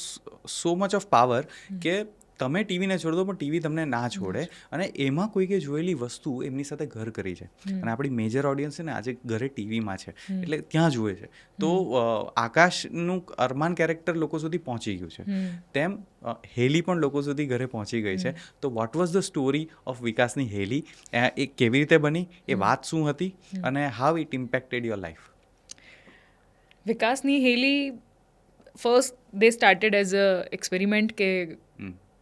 so much of power કે તમે ટીવીને છોડ દો પણ ટીવી તમને ના છોડે, અને એમાં કોઈકે જોયેલી વસ્તુ એમની સાથે ઘર કરી છે, અને આપણી મેજર ઓડિયન્સ છે ને આજે ઘરે ટીવીમાં છે એટલે ત્યાં જુએ છે. તો આકાશનું અરમાન કેરેક્ટર લોકો સુધી પહોંચી ગયું છે, તેમ હેલી પણ લોકો સુધી ઘરે પહોંચી ગઈ છે. તો vote was the story of વિકાસની હેલી? એ કેવી રીતે બની, એ વાત શું હતી, અને how it impacted your life? વિકાસની હેલી first they started as a experiment કે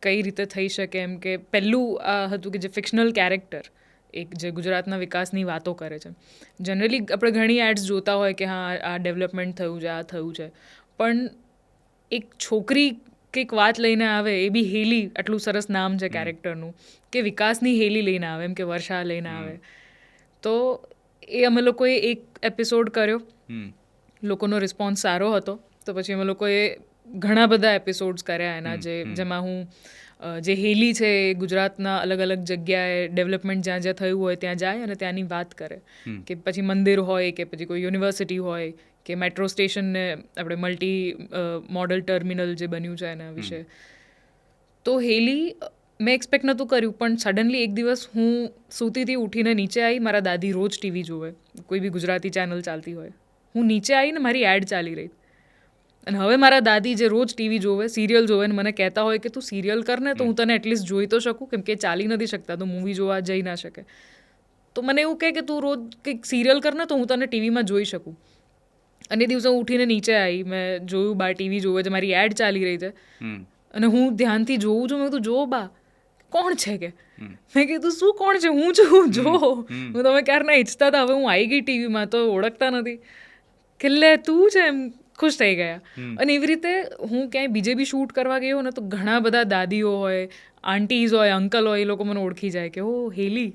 કઈ રીતે થઈ શકે એમ, કે પહેલું આ હતું કે જે ફિક્શનલ કેરેક્ટર એક જે ગુજરાતના વિકાસની વાતો કરે છે. જનરલી આપણે ઘણી એડ્સ જોતા હોય કે હા આ ડેવલપમેન્ટ થયું છે, આ થયું છે, પણ એક છોકરી કંઈક વાત લઈને આવે, એ બી હેલી, આટલું સરસ નામ છે કેરેક્ટરનું, કે વિકાસની હેલી લઈને આવે, એમ કે વર્ષા લઈને આવે. તો એ અમે લોકોએ એક એપિસોડ કર્યો, લોકોનો રિસ્પોન્સ સારો હતો, તો પછી અમે લોકોએ ઘણા બધા એપિસોડ્સ કર્યા એના, જેમાં હું જે હેલી છે એ ગુજરાતના અલગ અલગ જગ્યાએ ડેવલપમેન્ટ જ્યાં જ્યાં થયું હોય ત્યાં જાય અને ત્યાંની વાત કરે, કે પછી મંદિર હોય, કે પછી કોઈ યુનિવર્સિટી હોય, કે મેટ્રો સ્ટેશનને આપણે મલ્ટી મોડલ ટર્મિનલ જે બન્યું છે એના વિશે. તો હેલી મેં એક્સપેક્ટ નહોતું કર્યું, પણ સડનલી એક દિવસ હું સૂતીથી ઉઠીને નીચે આવી. મારા દાદી રોજ ટીવી જોવે, કોઈ બી ગુજરાતી ચેનલ ચાલતી હોય. હું નીચે આવીને મારી એડ ચાલી રહી, અને હવે મારા દાદી જે રોજ ટીવી જોવે, સિરિયલ જોવે, ને મને કહેતા હોય કે તું સિરિયલ કર ને તો હું તને એટલીસ્ટ જોઈ તો શકું, કેમ કે ચાલી નથી શકતા તો મૂવી જોવા જઈ ના શકે. તો મને એવું કહે કે તું રોજ કંઈક સિરિયલ કર ને તો હું તને ટીવીમાં જોઈ શકું. અને એ દિવસે હું ઉઠીને નીચે આવી, મેં જોયું બા ટીવી જોવે છે, મારી એડ ચાલી રહી છે, અને હું ધ્યાનથી જોઉં છું. મેં કીધું જો બા કોણ છે કે, મેં કીધું શું કોણ છે, હું છું જો, હું તમે ક્યારના ઈચ્છતા હતા, હવે હું આવી ગઈ ટીવીમાં તો ઓળખતા નથી, કે લે તું છે, એમ ખુશ થઈ ગયા. અને એવી રીતે હું ક્યાંય બીજે બી શૂટ કરવા ગઈ હોઉં ને તો ઘણા બધા દાદીઓ હોય, આંટીઝ હોય, અંકલ હોય, એ લોકો મને ઓળખી જાય કે ઓ હેલી.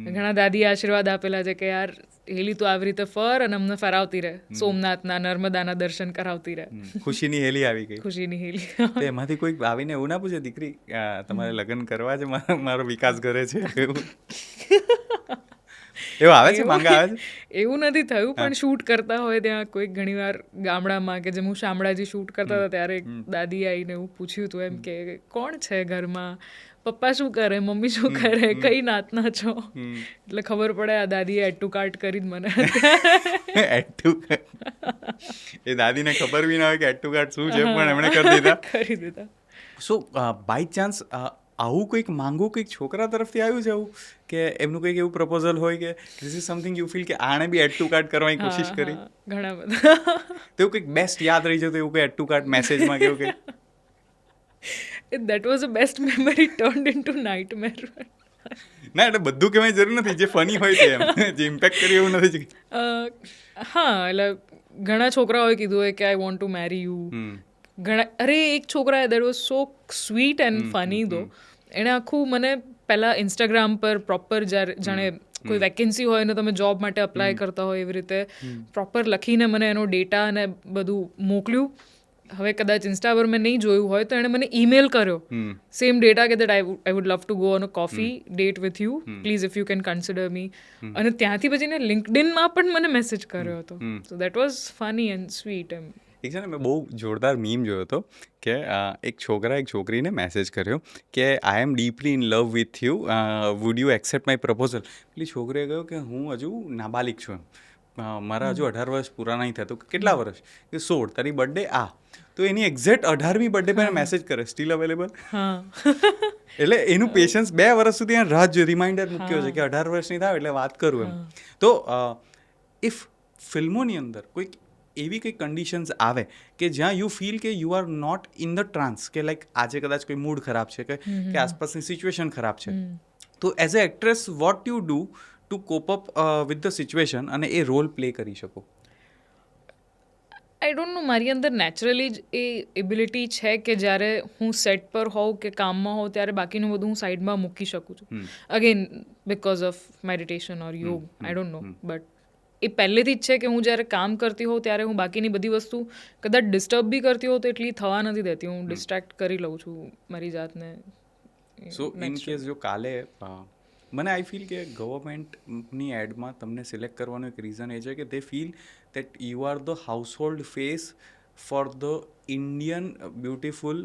ઘણા દાદીએ આશીર્વાદ આપેલા છે કે યાર હેલી તું આવી રીતે ફર અને અમને ફરાવતી રહે, સોમનાથના નર્મદાના દર્શન કરાવતી રહે. ખુશીની હેલી આવી ગઈ. ખુશીની હેલી. તો એમાંથી કોઈ આવીને એવું ના પૂછે, દીકરી તમારે લગ્ન કરવા છે, મારો વિકાસ ઘરે છે, એવું એવું આવે છે, માંગા આવે છે? એવું નથી થયું, પણ શૂટ કરતા હોય ત્યાં કોઈક ઘણીવાર ગામડામાં કે જેમ હું શામળાજી શૂટ કરતા હતા ત્યારે દાદી આવીને એવું પૂછ્યું હતું એમ કે કોણ છે ઘરમાં, પપ્પા શું કરે, મમ્મી શું કરે, કઈ નાતના છો, એટલે ખબર પડે આ દાદીએ એડ ટુ કાર્ટ કરી જ મને. એડ ટુ એ દાદીને ખબર બી ના હોય કે એડ ટુ કાર્ટ શું છે, પણ એમણે કરી દીધા. કરી દીધા. સો બાય ચાન્સ આવું કંઈક માંગવું કંઈક છોકરા તરફથી આવ્યું છે, એવું કે એમનું કંઈક એવું પ્રપોઝલ હોય કે this is something you feel કે આણે બી એડ ટુ કાર્ટ કરવાની કોશિશ કરી? ઘણા બધા. તો એવું કંઈક બેસ્ટ યાદ રહી જતું, એવું કંઈ એડ ટુ કાર્ટ મેસેજમાં કેવું કંઈક? That was the best memory turned into nightmare. ના એટલે બધું કહેવાની જરૂર નથી, જે ફની હોય છે એમ, જે ઇમ્પેક્ટ કરી એવું નથી. હા એટલે ઘણા છોકરાઓએ કીધું હોય કે આઈ વોન્ટ ટુ મેરી યુ. ઘણા, અરે એક છોકરાએ that was so sweet and funny દો, એણે આખું મને પહેલાં ઇન્સ્ટાગ્રામ પર પ્રોપર જાણે કોઈ વેકેન્સી હોય ને તમે જોબ માટે અપ્લાય કરતા હોય એવી રીતે પ્રોપર લખીને મને એનો ડેટા અને બધું મોકલ્યું. હવે કદાચ ઇન્સ્ટા પર મેં નહીં જોયું હોય તો એણે મને ઈમેલ કર્યો સેમ ડેટા કે that I would love to go on a coffee date with you, please if you can consider me. અને ત્યાંથી પછી એને લિંક્ડઇનમાં પણ મને મેસેજ કર્યો હતો. So that was funny and sweet એમ. એક છે ને મેં બહુ જોરદાર મીમ જોયો હતો કે એક છોકરા એક છોકરીને મેસેજ કર્યો કે I am deeply in love with you, would you accept my proposal. પેલી છોકરીએ કહ્યું કે હું હજુ નાબાલિક છું, મારા હજુ 18 વર્ષ પૂરા નહીં થયા. તો કેટલા વર્ષ? કે 16. તારી બર્થડે આ. તો એની એક્ઝેક્ટ 18મી બર્થડે પર મેસેજ કરે સ્ટીલ અવેલેબલ. એટલે એનું પેશન્સ 2 વર્ષ સુધી એને રાહ જોઈ, રિમાઇન્ડર મૂક્યો છે કે 18 વર્ષની થાય એટલે વાત કરું એમ. તો ઇફ ફિલ્મોની અંદર કોઈક એવી કંઈક કન્ડિશન્સ આવે કે જ્યાં યુ ફીલ કે you are not in the trance, કે લાઈક આજે કદાચ કોઈ મૂડ ખરાબ છે કે આસપાસની સિચ્યુએશન ખરાબ છે, તો as a actress what you do to cope up with the situation અને એ રોલ પ્લે કરી શકો? આઈ ડોન્ટ નો, મારી અંદર નેચરલી જ એ એબિલિટી છે કે જ્યારે હું સેટ પર હોઉં કે કામમાં હોઉં ત્યારે બાકીનું બધું હું સાઈડમાં મૂકી શકું છું. અગેન બિકોઝ ઓફ મેડિટેશન ઓર યોગ, આઈ ડોન્ટ નો, બટ એ પહેલેથી જ છે કે હું જ્યારે કામ કરતી હોઉં ત્યારે હું બાકીની બધી વસ્તુ કદાચ ડિસ્ટર્બ બી કરતી હોઉં તો એટલી થવા નથી દેતી, હું ડિસ્ટ્રેક્ટ કરી લઉં છું મારી જાતને. સો ઇન કેસ જો કાલે મને આઈ ફીલ કે ગવર્મેન્ટની એડમાં તમને સિલેક્ટ કરવાનું એક રીઝન એ છે કે they feel that you are the household face for the Indian beautiful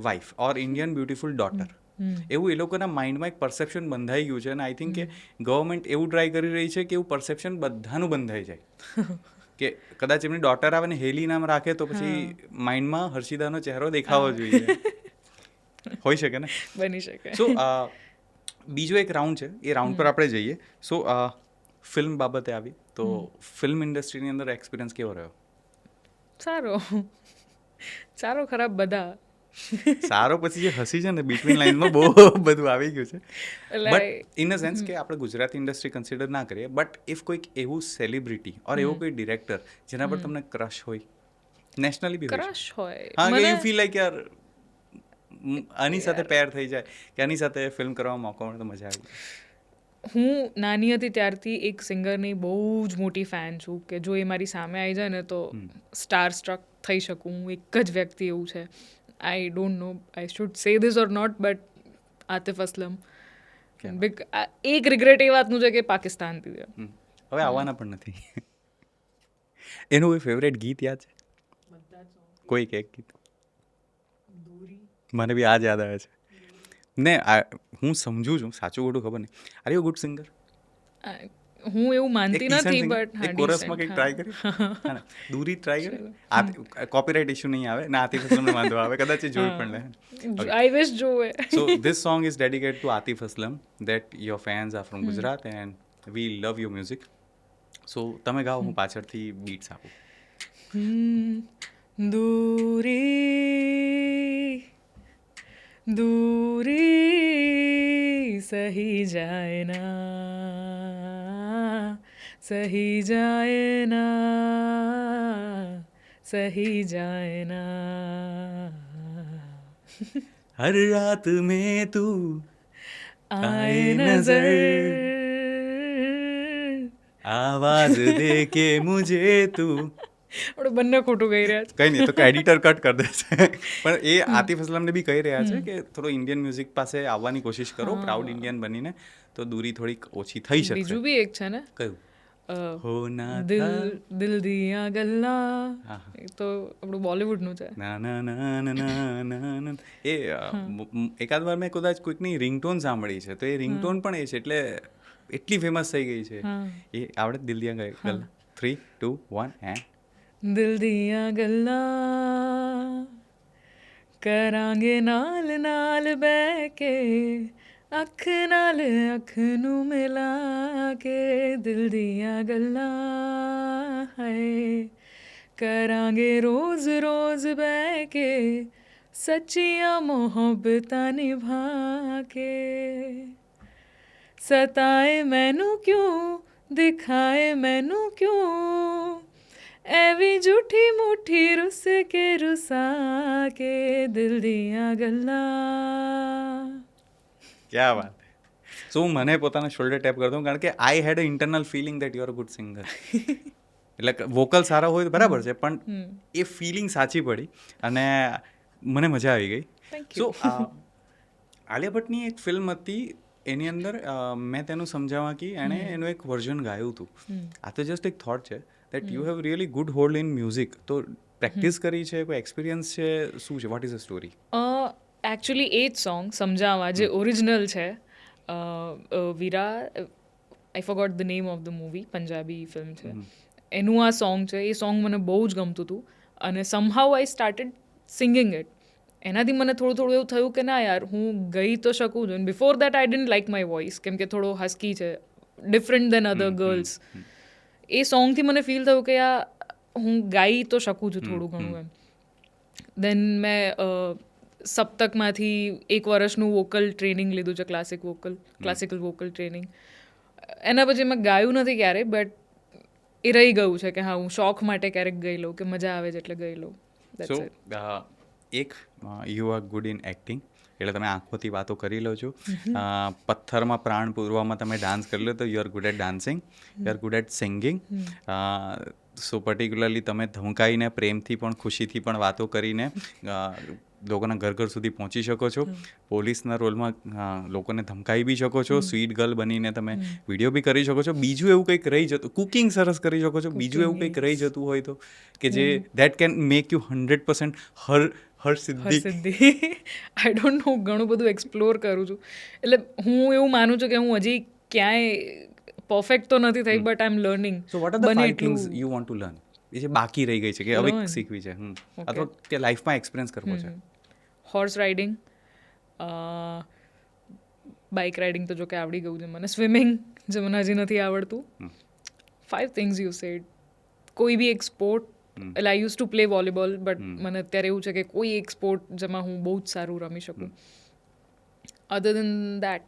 wife or Indian beautiful daughter. એવું એ લોકોના માઇન્ડમાં એક પરસેપ્શન બંધાઈ ગયું છે, અને આઈ થિંક કે ગવર્મેન્ટ એવું ટ્રાય કરી રહી છે કે એવું પરસેપ્શન બધાનું બંધાઈ જાય. કે કદાચ એમની ડોટર આવે ને હેલી નામ રાખે તો પછી માઇન્ડમાં હર્ષિદાનો ચહેરો દેખાવો જોઈએ. હોઈ શકે ને? બની શકે. સો બીજો એક રાઉન્ડ છે, એ રાઉન્ડ પર આપણે જઈએ. સો ફિલ્મ બાબતે આવી તો ફિલ્મ ઇન્ડસ્ટ્રીની અંદર એક્સપિરિયન્સ કેવો રહ્યો? સારો ખરાબ બધા. સારો પછી જે હસી છે ને બિટવીન લાઇનમાં બહુ બધું આવી ગયું છે, બટ ઇન અ સેન્સ કે આપણે ગુજરાતી ઇન્ડસ્ટ્રી કન્સિડર ના કરીએ, બટ ઇફ કોઈક એવું સેલિબ્રિટી ઓર એવો કોઈ ડિરેક્ટર જેના પર તમને ક્રશ હોય, નેશનલી બી ક્રશ હોય, હા, કે યુ ફીલ લાઈક યાર આની સાથે પેર થઈ જાય કે આની સાથે ફિલ્મ કરવામાં મોકો મળે તો મજા આવી. હું નાની હતી ત્યારથી એક સિંગરની બહુ જ મોટી ફેન છું કે જો એ મારી સામે આવી જાય ને તો સ્ટાર સ્ટ્રક થઈ શકું. એક જ વ્યક્તિ એવું છે, I don't know I should say this or not, but Atif Aslam. એક રિગ્રેટ એ વાતનું છે કે પાકિસ્તાનથી છે. હવે આવવાના પણ નથી. એનું કોઈ ફેવરેટ ગીત યાદ છે? કોઈક એક ગીત? મને બી આ જ યાદ આવે છે. ને હું સમજુ છું, સાચું ખોટું ખબર નહીં. Are you good singer? હું એવું માનતી નથી, બટ એક કોરસમાં કંઈક ટ્રાય કરી, દૂરી ટ્રાય કરી. કોપીરાઇટ ઇશ્યુ નહીં આવે ને, આતિફ અસલમને વાંધો આવે કદાચ, એ જોઈ પણ લે. આઈ વિશ જોવે. So this song is dedicated to Atif Aslam, that your fans are from Gujarat and we love your music. So તમે ગાઓ, હું પાછળથી બીટ્સ આપું. दूरी दूरी सही जाए ना, सही जाए ना, सही जाए ना, हर रात में तू आए नजर, आवाज दे के मुझे તું. આપણે બંને ખોટું કહી રહ્યા છે. કઈ નહીં, તો એડિટર કટ કરી દેશે. પણ એ આતિફ અસલમને બી કહી રહ્યા છે કે થોડો ઇન્ડિયન મ્યુઝિક પાસે આવવાની કોશિશ કરો, પ્રાઉડ ઇન્ડિયન બનીને, તો દૂરી થોડીક ઓછી થઈ શકે. બીજું બી એક છે ને, કયું? હો ના દિલ દિલ દિયા ગલ્લા, એ તો આપણું બોલિવૂડનું છે. ના ના ના ના ના ના ના. એ એકાદ વાર મેં કદાચ કોઈકની રિંગટોન સાંભળી છે, તો એ રિંગટોન પણ એ છે, એટલે એટલી ફેમસ થઈ ગઈ છે. એ આવડે? દિલ દિયા ગલ્લા. 3, 2, 1 દિલ દિયા ગલ્લા કરાંગે નાલ નાલ બેકે, ਅੱਖ ਨਾਲ ਅੱਖ ਨੂੰ ਮਿਲਾ ਕੇ, ਦਿਲ ਦੀਆਂ ਗੱਲਾਂ ਹੈ ਕਰਾਂਗੇ ਰੋਜ਼ ਰੋਜ਼ ਬਹਿ ਕੇ, ਸੱਚੀਆਂ ਮੁਹੱਬਤਾਂ ਨਿਭਾ ਕੇ, ਸਤਾਏ ਮੈਨੂੰ ਕਿਉਂ, ਦਿਖਾਏ ਮੈਨੂੰ ਕਿਉਂ, ਐਵੇਂ ਝੂਠੀ ਮੁੱਠੀ ਰੁੱਸ ਕੇ ਰੁਸਾ ਕੇ, ਦਿਲ ਦੀਆਂ ਗੱਲਾਂ. ક્યાં વાત. સો હું મને પોતાના શોલ્ડર ટેપ કરતો કારણ કે I had a internal feeling that you are a good singer. એટલે વોકલ સારા હોય તો બરાબર છે, પણ એ ફિલિંગ સાચી પડી અને મને મજા આવી ગઈ. સો આલિયા ભટ્ટની એક ફિલ્મ હતી, એની અંદર મેં તેનું સમજાવવા કે એણે એનું એક વર્ઝન ગાયું હતું. આ તો જસ્ટ એક થોટ છે that you have really good hold in music. તો પ્રેક્ટિસ કરી છે, કોઈ એક્સપિરિયન્સ છે, શું છે, what is a story? Actually એ જ સોંગ સમજાવવા જે ઓરિજિનલ છે, Veera, I forgot the name of the movie, Punjabi film છે, એનું આ સોંગ છે. એ સોંગ મને બહુ જ ગમતું હતું અને સમહાઉ આઈ સ્ટાર્ટેડ સિંગિંગ ઇટ. એનાથી મને થોડું થોડું એવું થયું કે ના યાર, હું ગઈ તો શકું છું. Before that I didn't like my voice, કેમ કે થોડો હસ્કી છે, ડિફરન્ટ દેન અધર ગર્લ્સ. એ સોંગથી મને ફીલ થયું કે યાર હું ગાઈ તો શકું છું થોડું ઘણું એમ. દેન મેં સપ્તકમાંથી 1 વર્ષનું વોકલ ટ્રેનિંગ લીધું છે, ક્લાસિકલ વોકલ ટ્રેનિંગ. એના પછી મેં ગાયું નથી ક્યારેય, બટ એ રહી ગયું છે કે હા, હું શોખ માટે ક્યારેક ગઈ લઉં કે મજા આવે છે એટલે ગઈ લઉં. સો એક you are good in acting, એટલે તમે આંખોથી વાતો કરી લો છો. પથ્થરમાં પ્રાણ પૂરવામાં તમે ડાન્સ કરી લો તો you are good at dancing, you are good at singing. So particularly તમે ધમકાઈને, પ્રેમથી પણ, ખુશીથી પણ વાતો કરીને લોકોના ઘર ઘર સુધી પહોંચી શકો છો. પોલીસના રોલમાં લોકોને ધમકાઈ બી શકો છો. સ્વીટ ગર્લ બનીને તમે વિડીયો બી કરી શકો છો. બીજું એવું કંઈક રહી જતું, કુકિંગ સરસ કરી શકો છો. બીજું એવું કંઈક રહી જતું હોય તો કે જે that can make you 100% Harshsiddhi. I don't know, ઘણું બધું એક્સપ્લોર કરું છું. એટલે હું એવું માનું છું કે હું હજી ક્યાંય પરફેક્ટ તો નથી થઈ, but I am learning. So what are the 5 things you want to learn? એ જે બાકી રહી ગઈ છે કે હવે શીખવી છે, અથવા કે લાઈફમાં એક્સપિરિયન્સ કરવો છે? હોર્સ રાઇડિંગ, બાઇક રાઇડિંગ તો જો કે આવડી ગયું છે મને. સ્વિમિંગ જે મને હજી નથી આવડતું. 5 થિંગ્સ યુ સેડ. કોઈ બી એક સ્પોર્ટ, એટલે I use to play volleyball, but મને અત્યારે એવું છે કે કોઈ એક સ્પોર્ટ જેમાં હું બહુ જ સારું રમી શકું. અધર દેન દેટ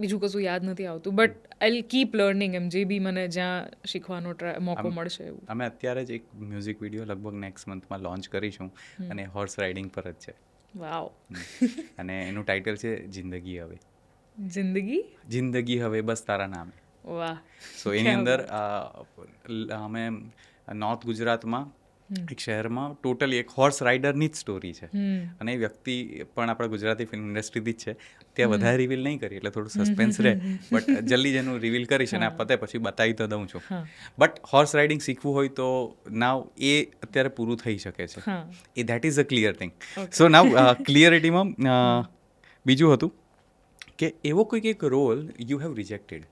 બીજું કશું યાદ નથી આવતું, બટ આઈ કીપ લર્નિંગ એમ, જે બી મને જ્યાં શીખવાનો મોકો મળશે એવું. અમે અત્યારે જ એક મ્યુઝિક વિડીયો લગભગ નેક્સ્ટ મંથમાં લોન્ચ કરીશું અને હોર્સ રાઇડિંગ પર જ છે. વાવ. અને એનું ટાઇટલ છે જિંદગી હવે. જિંદગી હવે બસ તારા નામે. વાહ. સો એની અંદર અમે નોર્થ ગુજરાતમાં એક શહેરમાં ટોટલી એક હોર્સ રાઇડરની જ સ્ટોરી છે, અને એ વ્યક્તિ પણ આપણા ગુજરાતી ફિલ્મ ઇન્ડસ્ટ્રીથી જ છે. ત્યાં વધારે રિવીલ નહીં કરી એટલે થોડું સસ્પેન્સ રહે, બટ જલ્દી જેનું રિવીલ કરીશ અને આ પતે પછી બતાવી તો દઉં છું. બટ હોર્સ રાઇડિંગ શીખવું હોય તો નાવ એ અત્યારે પૂરું થઈ શકે છે. એ that is a clear thing. So now ક્લિયરિટીમાં બીજું હતું કે એવો કોઈક એક રોલ યુ હેવ રિજેક્ટેડ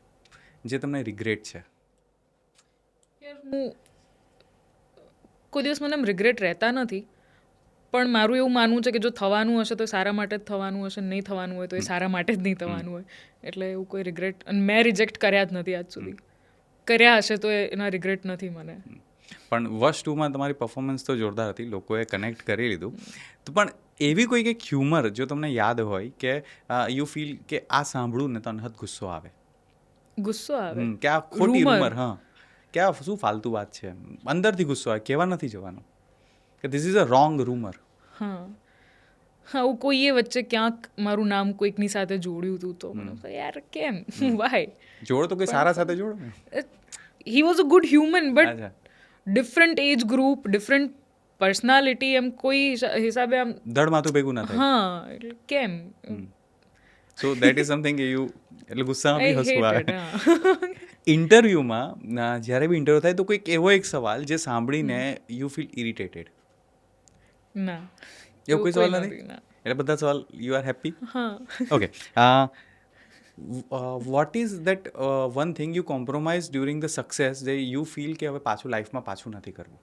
જે તમને રિગ્રેટ છે. હું કોઈ દિવસ મને એમ રિગ્રેટ રહેતા નથી, પણ મારું એવું માનવું છે કે જો થવાનું હશે તો સારા માટે જ થવાનું હશે, નહીં થવાનું હોય તો એ સારા માટે જ નહીં થવાનું હોય. એટલે એવું કોઈ રિગ્રેટ, અને મેં રિજેક્ટ કર્યા જ નથી આજ સુધી. કર્યા હશે તો એના રિગ્રેટ નથી મને. પણ વર્ષ 2માં તમારી પરફોર્મન્સ તો જોરદાર હતી, લોકોએ કનેક્ટ કરી લીધું. તો પણ એવી કોઈક એક હ્યુમર જો તમને યાદ હોય કે યુ ફીલ કે આ સાંભળું ને તો અનહદ ગુસ્સો આવે, ગુસ્સો આવે કે આ ખોટી રૂમર, હા કે આ શું ફાલતુ વાત છે, અંદરથી ગુસ્સો આવે, કહેવા નથી જવાનું કે this is a wrong rumour. હા હું કોઈએ વચ્ચે ક્યાંક મારું નામ કોઈકની સાથે જોડ્યું હતું તો મને યાર કેમ, વાય જોડો તો કોઈ સારા સાથે જોડો ને. He was a good human, but different age group, different personality, એમ કોઈ હિસાબે આમ ધડ માથું ભેગું ના થાય. હા એટલે કેમ. સો દેટ ઇઝ સમથિંગ કે યુ એટલે ગુસ્સામાં બી હસવું આવે. ઇન્ટરવ્યૂમાં જ્યારે બી ઇન્ટરવ્યૂ થાય તો કોઈક એવો એક સવાલ જે સાંભળીને યુ ફીલ ઇરિટેટેડ? ના, એવો કોઈ સવાલ નથી? એટલે બધા સવાલ you are happy? Okay. Vote is that one thing you compromise during the success જે યુ ફીલ કે હવે પાછું લાઈફમાં પાછું નથી કરવું?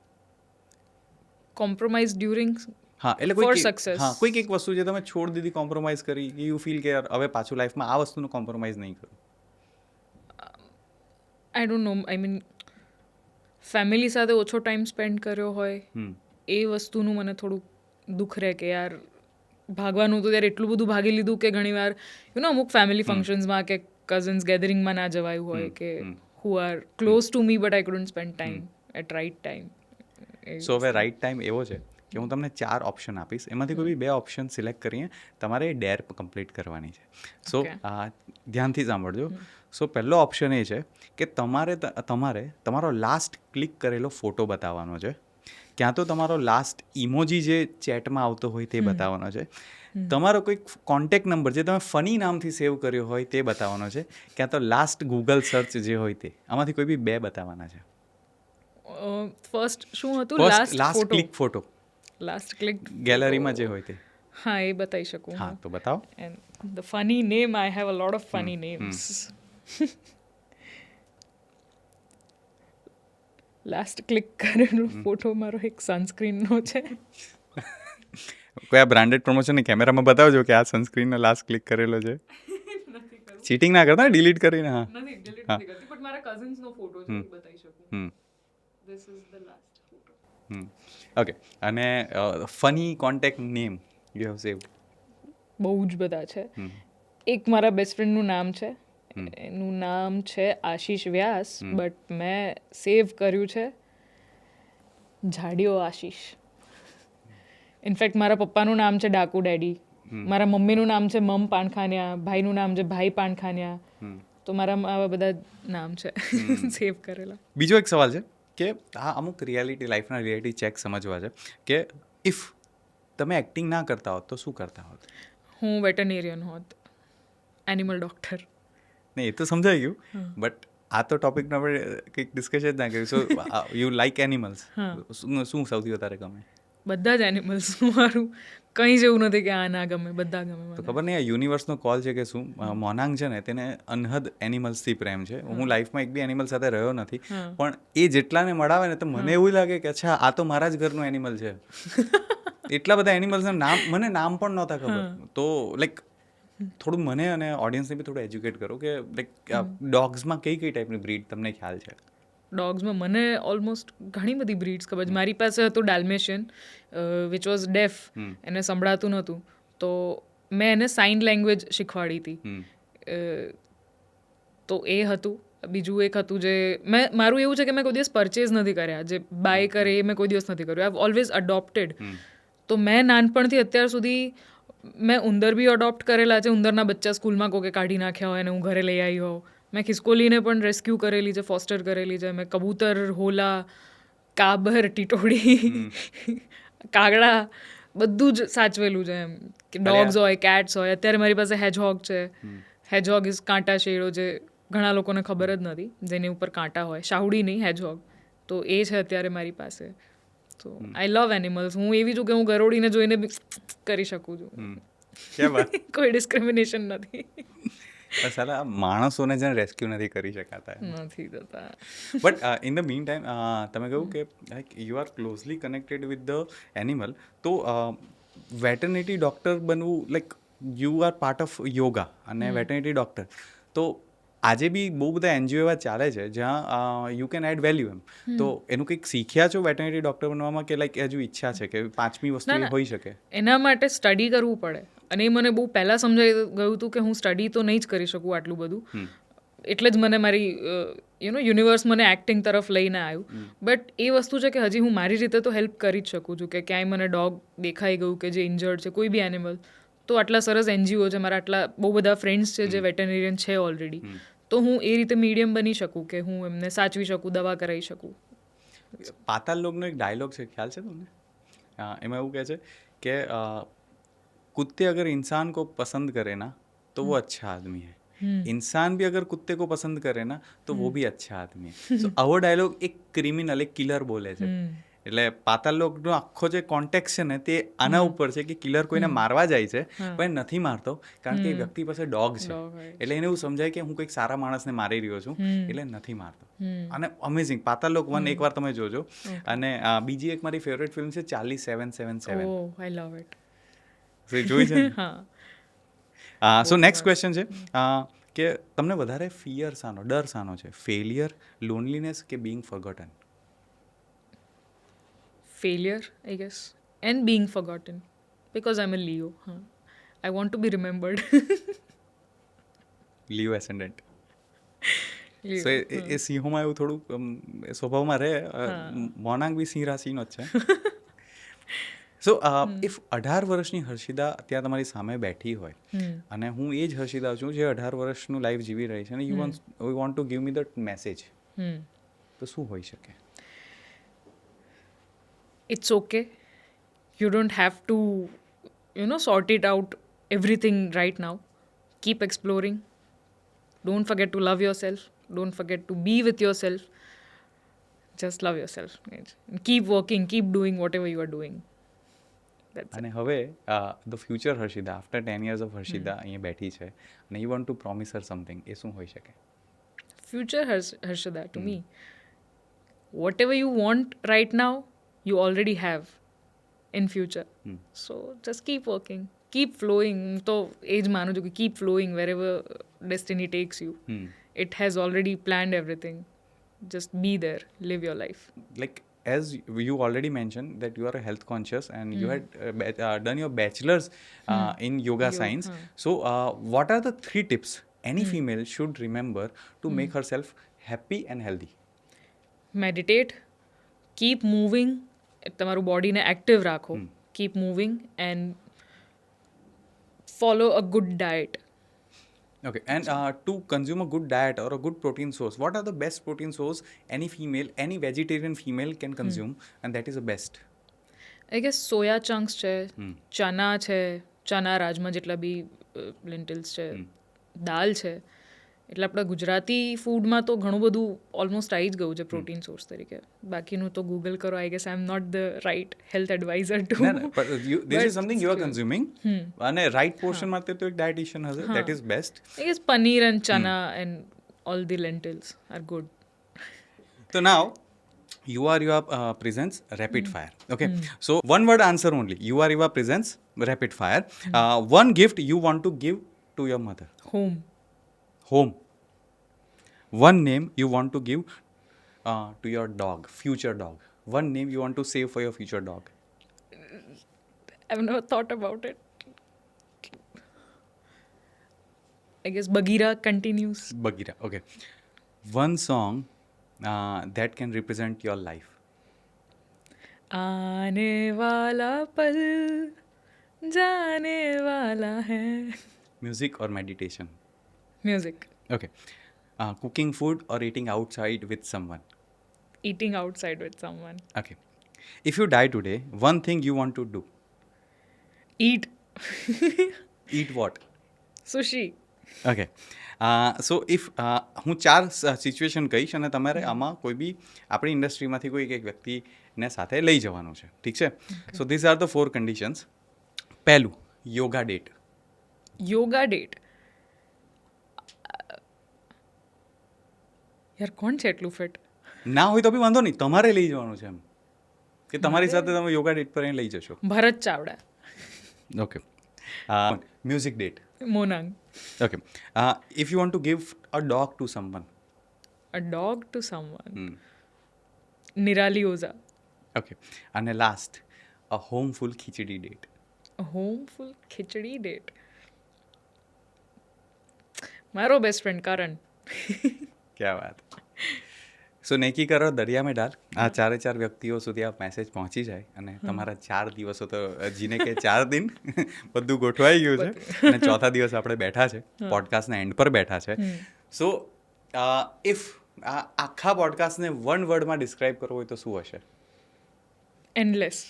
કોમ્પ્રોમાઇઝ ડ્યુરિંગ હા એટલે ફોર કોઈ સક્સેસ. હા કોઈક એક વસ્તુ જે તમે છોડ દીધી, કોમ્પ્રોમાઇઝ કરી, કે યુ ફીલ કે હવે પાછું લાઈફમાં આ વસ્તુનું કોમ્પ્રોમાઇઝ નહીં કરું? આઈ don't know, I mean family સાથે ઓછો ટાઈમ સ્પેન્ડ કર્યો હોય એ વસ્તુનું મને થોડુંક દુઃખ રહે કે યાર ભાગવાનું તો ત્યારે એટલું બધું ભાગી લીધું કે ઘણીવાર અમુક ફેમિલી ફંક્શન્સમાં કે કઝન્સ ગેધરિંગમાં ના જવાયું હોય કે who are close to me but I couldn't spend time at right time. So હવે રાઇટ ટાઈમ એવો છે કે હું તમને 4 ઓપ્શન આપીશ, એમાંથી કોઈ બી 2 ઓપ્શન સિલેક્ટ કરીને તમારે ડેર કમ્પ્લીટ કરવાની છે. સો ધ્યાનથી સાંભળજો. સો પહેલો ઓપ્શન એ છે કે તમારે તમારો લાસ્ટ ક્લિક કરેલો ફોટો બતાવવાનો છે, ક્યાં તો તમારો લાસ્ટ ઇમોજી જે ચેટમાં આવતો હોય તે બતાવવાનો છે, તમારો કોઈક કોન્ટેક્ટ નંબર જે તમે ફની નામથી સેવ કર્યો હોય તે બતાવવાનો છે, ક્યાં તો લાસ્ટ ગૂગલ સર્ચ જે હોય તે. આમાંથી કોઈ બી 2 બતાવવાના છે. ફર્સ્ટ શું હતું? Last click photo, last click ગેલેરીમાં જે હોય તે. હા એ બતાવી શકું. હા તો બતાવો. And the funny name, I have a lot of funny names. Last click કરેલો ફોટો મારો એક સનસ્ક્રીનનો છે. કોઈ આ બ્રાન્ડેડ પ્રમોશનની કેમેરામાં બતાવજો કે આ સનસ્ક્રીનનો લાસ્ટ ક્લિક કરેલો છે. ચીટિંગ ના કરતા, ડિલીટ કરીને. હા નથી ડિલીટ નથી કરતી, બટ મારા કઝિન્સનો ફોટો છે, બતાવી શકું. This is the last photo. Okay. અને funny contact name you have saved? બહુ જ બધા છે. એક મારા બેસ્ટ ફ્રેન્ડનું નામ છે, એનું નામ છે આશીષ વ્યાસ, બટ મેં સેવ કર્યું છે ઝાડિયો આશીષ. ઇનફેક્ટ મારા પપ્પાનું નામ છે ડાકુ ડેડી, મારા મમ્મીનું નામ છે મમ પાનખાનિયા, ભાઈનું નામ છે ભાઈ પાનખાનિયા. તો મારા આવા બધા નામ છે સેવ કરેલા. બીજો એક સવાલ છે કે આ અમુક રિયાલિટી, લાઈફના રિયાલિટી ચેક સમજવા છે કે ઇફ તમે એક્ટિંગ ના કરતા હોત તો શું કરતા હોત? હું વેટરનેરિયન હોત, એનિમલ ડૉક્ટર. નહીં એ તો સમજાઈ ગયું, બટ આ તો ટોપિકનો આપણે કંઈક ડિસ્કશન જ ના કર્યું. સો યુ લાઈક એનિમલ્સ, શું સૌથી વધારે ગમે? બધા જ એનિમલ્સ. મારું કંઈ જ એવું નથી કે આ ના ગમે, બધા ગમે. તો ખબર નહીં આ યુનિવર્સનો કોલ છે કે શું. મોનાંગ છે ને તેને અનહદ એનિમલ્સથી પ્રેમ છે. હું લાઈફમાં એક બી એનિમલ સાથે રહ્યો નથી, પણ એ જેટલાને મળાવે ને તો મને એવું લાગે કે અચ્છા આ તો મારા જ ઘરનું એનિમલ છે. એટલા બધા એનિમલ્સના નામ મને નામ પણ નહોતા ખબર. તો લાઈક થોડું મને અને ઓડિયન્સને બી થોડું એજ્યુકેટ કરો કે લાઈક ડોગ્સમાં કઈ કઈ ટાઈપની બ્રીડ તમને ખ્યાલ છે? ડોગ્સમાં મને ઓલમોસ્ટ ઘણી બધી બ્રીડ્સ ખબર છે. મારી પાસે હતું ડાલ્મેશિયન વિચ વોઝ ડેફ, એને સંભળાતું નહોતું, તો મેં એને સાઇન લેંગ્વેજ શીખવાડી હતી. તો એ હતું. બીજું એક હતું જે મારું એવું છે કે મેં કોઈ દિવસ પરચેઝ નથી કર્યા, જે બાય કરે એ મેં કોઈ દિવસ નથી કર્યું. I have always અડોપ્ટેડ. તો મેં નાનપણથી અત્યાર સુધી મેં ઉંદર બી અડોપ્ટ કરેલા છે. ઉંદરના બચ્ચા સ્કૂલમાં કોકે કાઢી નાખ્યા હોય અને હું ઘરે લઈ આવી હોઉં. મેં ખિસકોલીને પણ રેસ્ક્યુ કરેલી છે, ફોસ્ટર કરેલી છે. મેં કબૂતર, હોલા, કાબર, ટીટોડી, કાગડા બધું જ સાચવેલું છે એમ કે ડોગ્સ હોય, કેટ્સ હોય. અત્યારે મારી પાસે હેજહોગ છે. હેજહોગ ઇઝ કાંટા શેડો, જે ઘણા લોકોને ખબર જ નથી, જેની ઉપર કાંટા હોય. શાહુડી નહીં, હેજહોગ. તો એ છે અત્યારે મારી પાસે. તો આઈ લવ એનિમલ્સ. હું એવી છું કે હું ગરોળીને જોઈને બી કરી શકું છું. કોઈ ડિસ્ક્રિમિનેશન નથી. સાલા માણસોને જ રેસ્ક્યુ નથી કરી શકાતા. નથી થતા. But in the mean time તમે કહ્યું કે like you are closely connected with the animal, તો વેટરનિટી ડૉક્ટર બનવું, like you are part of yoga અને વેટરનિટી ડૉક્ટર, તો આજે બી બહુ બધા એનજીઓ એવા ચાલે છે જ્યાં યુ કેન એડ વેલ્યુ એમ. તો એનું કંઈક શીખ્યા છો વેટરનિટી ડૉક્ટર બનવામાં, કે લાઈક હજુ ઈચ્છા છે કે પાંચમી વસ્તુ એ હોઈ શકે? એના માટે સ્ટડી કરવું પડે, અને એ મને બહુ પહેલાં સમજાઈ ગયું હતું કે હું સ્ટડી તો નહીં જ કરી શકું આટલું બધું. એટલે જ મને મારી યુનિવર્સ મને એક્ટિંગ તરફ લઈને આવ્યું. બટ એ વસ્તુ છે કે હજી હું મારી રીતે તો હેલ્પ કરી જ શકું છું. કે ક્યાંય મને ડોગ દેખાઈ ગયું કે જે ઇન્જર્ડ છે, કોઈ બી એનિમલ, તો આટલા સરસ એનજીઓ છે, મારા આટલા બહુ બધા ફ્રેન્ડ્સ છે જે વેટરનેરિયન છે ઓલરેડી, તો હું એ રીતે મીડિયમ બની શકું કે હું એમને સાચવી શકું, દવા કરાવી શકું. પાતાલ લોકનો એક ડાયલોગ છે, ખ્યાલ છે તમને? એમાં એવું કહે છે કે कुत्ते अगर इंसान को पसंद करे ना तो वो अच्छा आदमी है, इंसान भी अगर कुत्ते को पसंद करे ना तो वो भी अच्छा आदमी है. સો આવો ડાયલોગ એક ક્રિમિનલ, એક કિલર બોલે છે. એટલે પાતાલ લોકનો આખો જે કોન્ટેક્ટ છે ને તે આના ઉપર છે કે કિલર કોઈને મારવા જાય છે પણ નથી મારતો, કારણ કે એ વ્યક્તિ પાસે ડોગ છે. એટલે એને એવું સમજાય કે હું કંઈક સારા માણસને મારી રહ્યો છું, એટલે નથી મારતો. અને અમેઝિંગ પાતાલ લોક 1 એકવાર તમે જોજો. અને બીજી એક મારી ફેવરેટ ફિલ્મ છે 40777. ઓહ, આઈ લવ ઇટ. જોઈ છે? સો નેક્સ્ટ ક્વેશ્ચન છે કે તમને વધારે ફિયર શાનો, ડર શાનો છે? ફેલિયર, લોનલીનેસ કે being forgotten? Failure, I guess, and being forgotten, because I'm a Leo. I want to be remembered. લિયો એસેન્ડન્ટ. સો એ સિંહોમાં એવું થોડું સ્વભાવમાં રહે. મોનાંગ બી સિંહ રાશિનો જ છે. સો ઇફ 18 વર્ષની હર્ષિદા ત્યાં તમારી સામે બેઠી હોય, અને હું એ જ હર્ષિદા છું જે 18 વર્ષનું લાઈફ જીવી રહી છે, અને you want to give me the message, તો શું હોઈ શકે? It's okay. You don't have to, sort it out everything right now. Keep exploring. Don't forget to love yourself. Don't forget to be with yourself. Just love yourself. And keep working. Keep doing whatever you are doing. અને હવે the future Harshida, after 10 years of Harshida અહીંયા બેઠી છે અને you want to promise her something, એ શું હોઈ શકે? Future Harshada, to me, whatever you want right now, you already have in future. So just keep working, keep flowing. તો એ જ માનું છું કે keep flowing wherever destiny takes you. It has already planned everything. Just be there, live your life. Like as you already mentioned that you are a health conscious and you had done your bachelor's in yoga science. So what are the 3 tips any female should remember to make herself happy and healthy? Meditate, keep moving, તમારું બોડીને active રાખો, keep moving, and follow a good diet. Okay, and to consume a good diet or a good protein source, what are the best protein source any female, any vegetarian female can consume, and that is the best? I guess soya chunks છે, ચના છે, ચના રાજમા જેટલા બી લેન્ટિલ્સ છે, દાલ છે. એટલે આપણા ગુજરાતી ફૂડમાં તો ઘણું બધું ઓલમોસ્ટ આવી જ ગયું છે પ્રોટીન સોર્સ તરીકે. બાકીનું તો ગૂગલ કરો. I guess I am not the right health advisor too. This is something you are consuming, અને રાઇટ પોર્શન માટે તો એક ડાયટિશિયન હશે, that is best. I guess paneer and chana and all the lentils are good. So now you are your presence rapid fire. Okay, so one word answer only. You are your presence rapid fire. One gift you want to give to your mother? Home. One name you want to give to your dog, future dog. One name you want to save for your future dog. I've never thought about it. I guess Bagheera continues. Bagheera, okay. One song that can represent your life. आने वाला पल जाने वाला है. Music or meditation? Music. Okay. Cooking food or eating outside with someone? eating outside with someone. Okay. If you die today, one thing you want to do. Eat Eat what? sushi. Okay so if હું 4 situation કહીશ અને તમારે આમાં કોઈ બી આપણી ઇન્ડસ્ટ્રીમાંથી કોઈ એક વ્યક્તિને સાથે લઈ જવાનું છે, ઠીક છે? So this are the 4 conditions. પહેલું, યોગા ડેટ. યોગા ડેટ. યાર કોણ છે એટલું ફિટ? ના હોય તો બી વાંધો નહીં, તમારે લઈ જવાનું છે એમ કે તમારી સાથે તમે યોગા ડેટ પર અહીં લઈ જશો. Bharat Chavda. Okay. Music date. Monang. Okay. If you want to give a dog to someone. A dog to someone. Nirali Ojha. Okay. અને last, a home full khichdi date. Home full khichdi date. મારો બેસ્ટ ફ્રેન્ડ કરણ. ક્યાં વાત. સો નેકી કરો દરિયા મેં ડાલ. આ 4 વ્યક્તિઓ સુધી આ મેસેજ પહોંચી જાય અને તમારા 4 દિવસો તો જીને કે 4 દિન બધું ગોઠવાઈ ગયું છે અને ચોથા દિવસ આપણે બેઠા છે, પોડકાસ્ટના એન્ડ પર બેઠા છે. સો ઇફ આ આખા પોડકાસ્ટને વન વર્ડમાં ડિસ્ક્રાઇબ કરવો હોય તો શું હશે? એન્ડલેસ.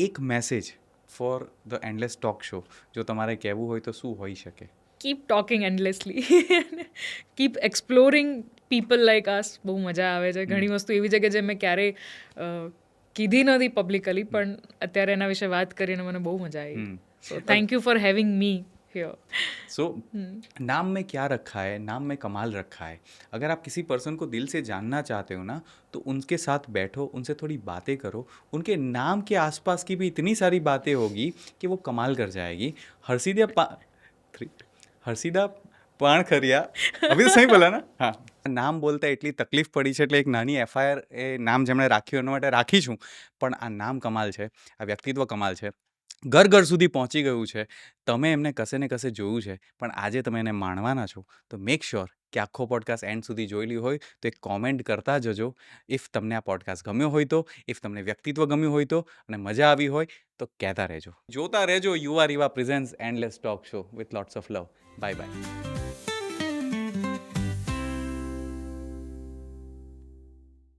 એક message for the endless talk show જો તમારે કહેવું હોય તો શું હોઈ શકે? Keep talking endlessly. Keep exploring people like us. બહુ મજા આવે છે. ઘણી વસ્તુ એવી છે કે જે મેં ક્યારેય કીધી નથી પબ્લિકલી, પણ અત્યારે એના વિશે વાત કરીને મને બહુ મજા આવી. So thank you for having me here. So नाम में क्या रखा है, नाम में कमाल रखा है. अगर आप किसी पर्सन को दिल से जानना चाहते हो ना तो उनके साथ बैठो, उनसे थोड़ी बातें करो. उनके नाम के आसपास की भी इतनी सारी बातें होगी कि वो कमाल कर जाएगी. हर्षिदा पाणखरिया, अभी तो सही बोला ना? हाँ. નામ બોલતા એટલી તકલીફ પડી છે એટલે એક નાની એફઆઈઆર એ નામ જેમણે રાખ્યું એના માટે રાખી છું. પણ આ નામ કમાલ છે, આ વ્યક્તિત્વ કમાલ છે, ઘર ઘર સુધી પહોંચી ગયું છે. તમે એમને કશે ને કશે જોયું છે, પણ આજે તમે એને માણવાના છો તો મેક શ્યોર કે આખો પોડકાસ્ટ એન્ડ સુધી જોયેલી હોય તો એક કોમેન્ટ કરતા જજો. ઇફ તમને આ પોડકાસ્ટ ગમ્યો હોય તો, ઇફ તમને વ્યક્તિત્વ ગમ્યું હોય તો અને મજા આવી હોય તો કહેતા રહેજો. જોતા રહેજો Yuva Riva presents endless talk show with lots of love. Bye by.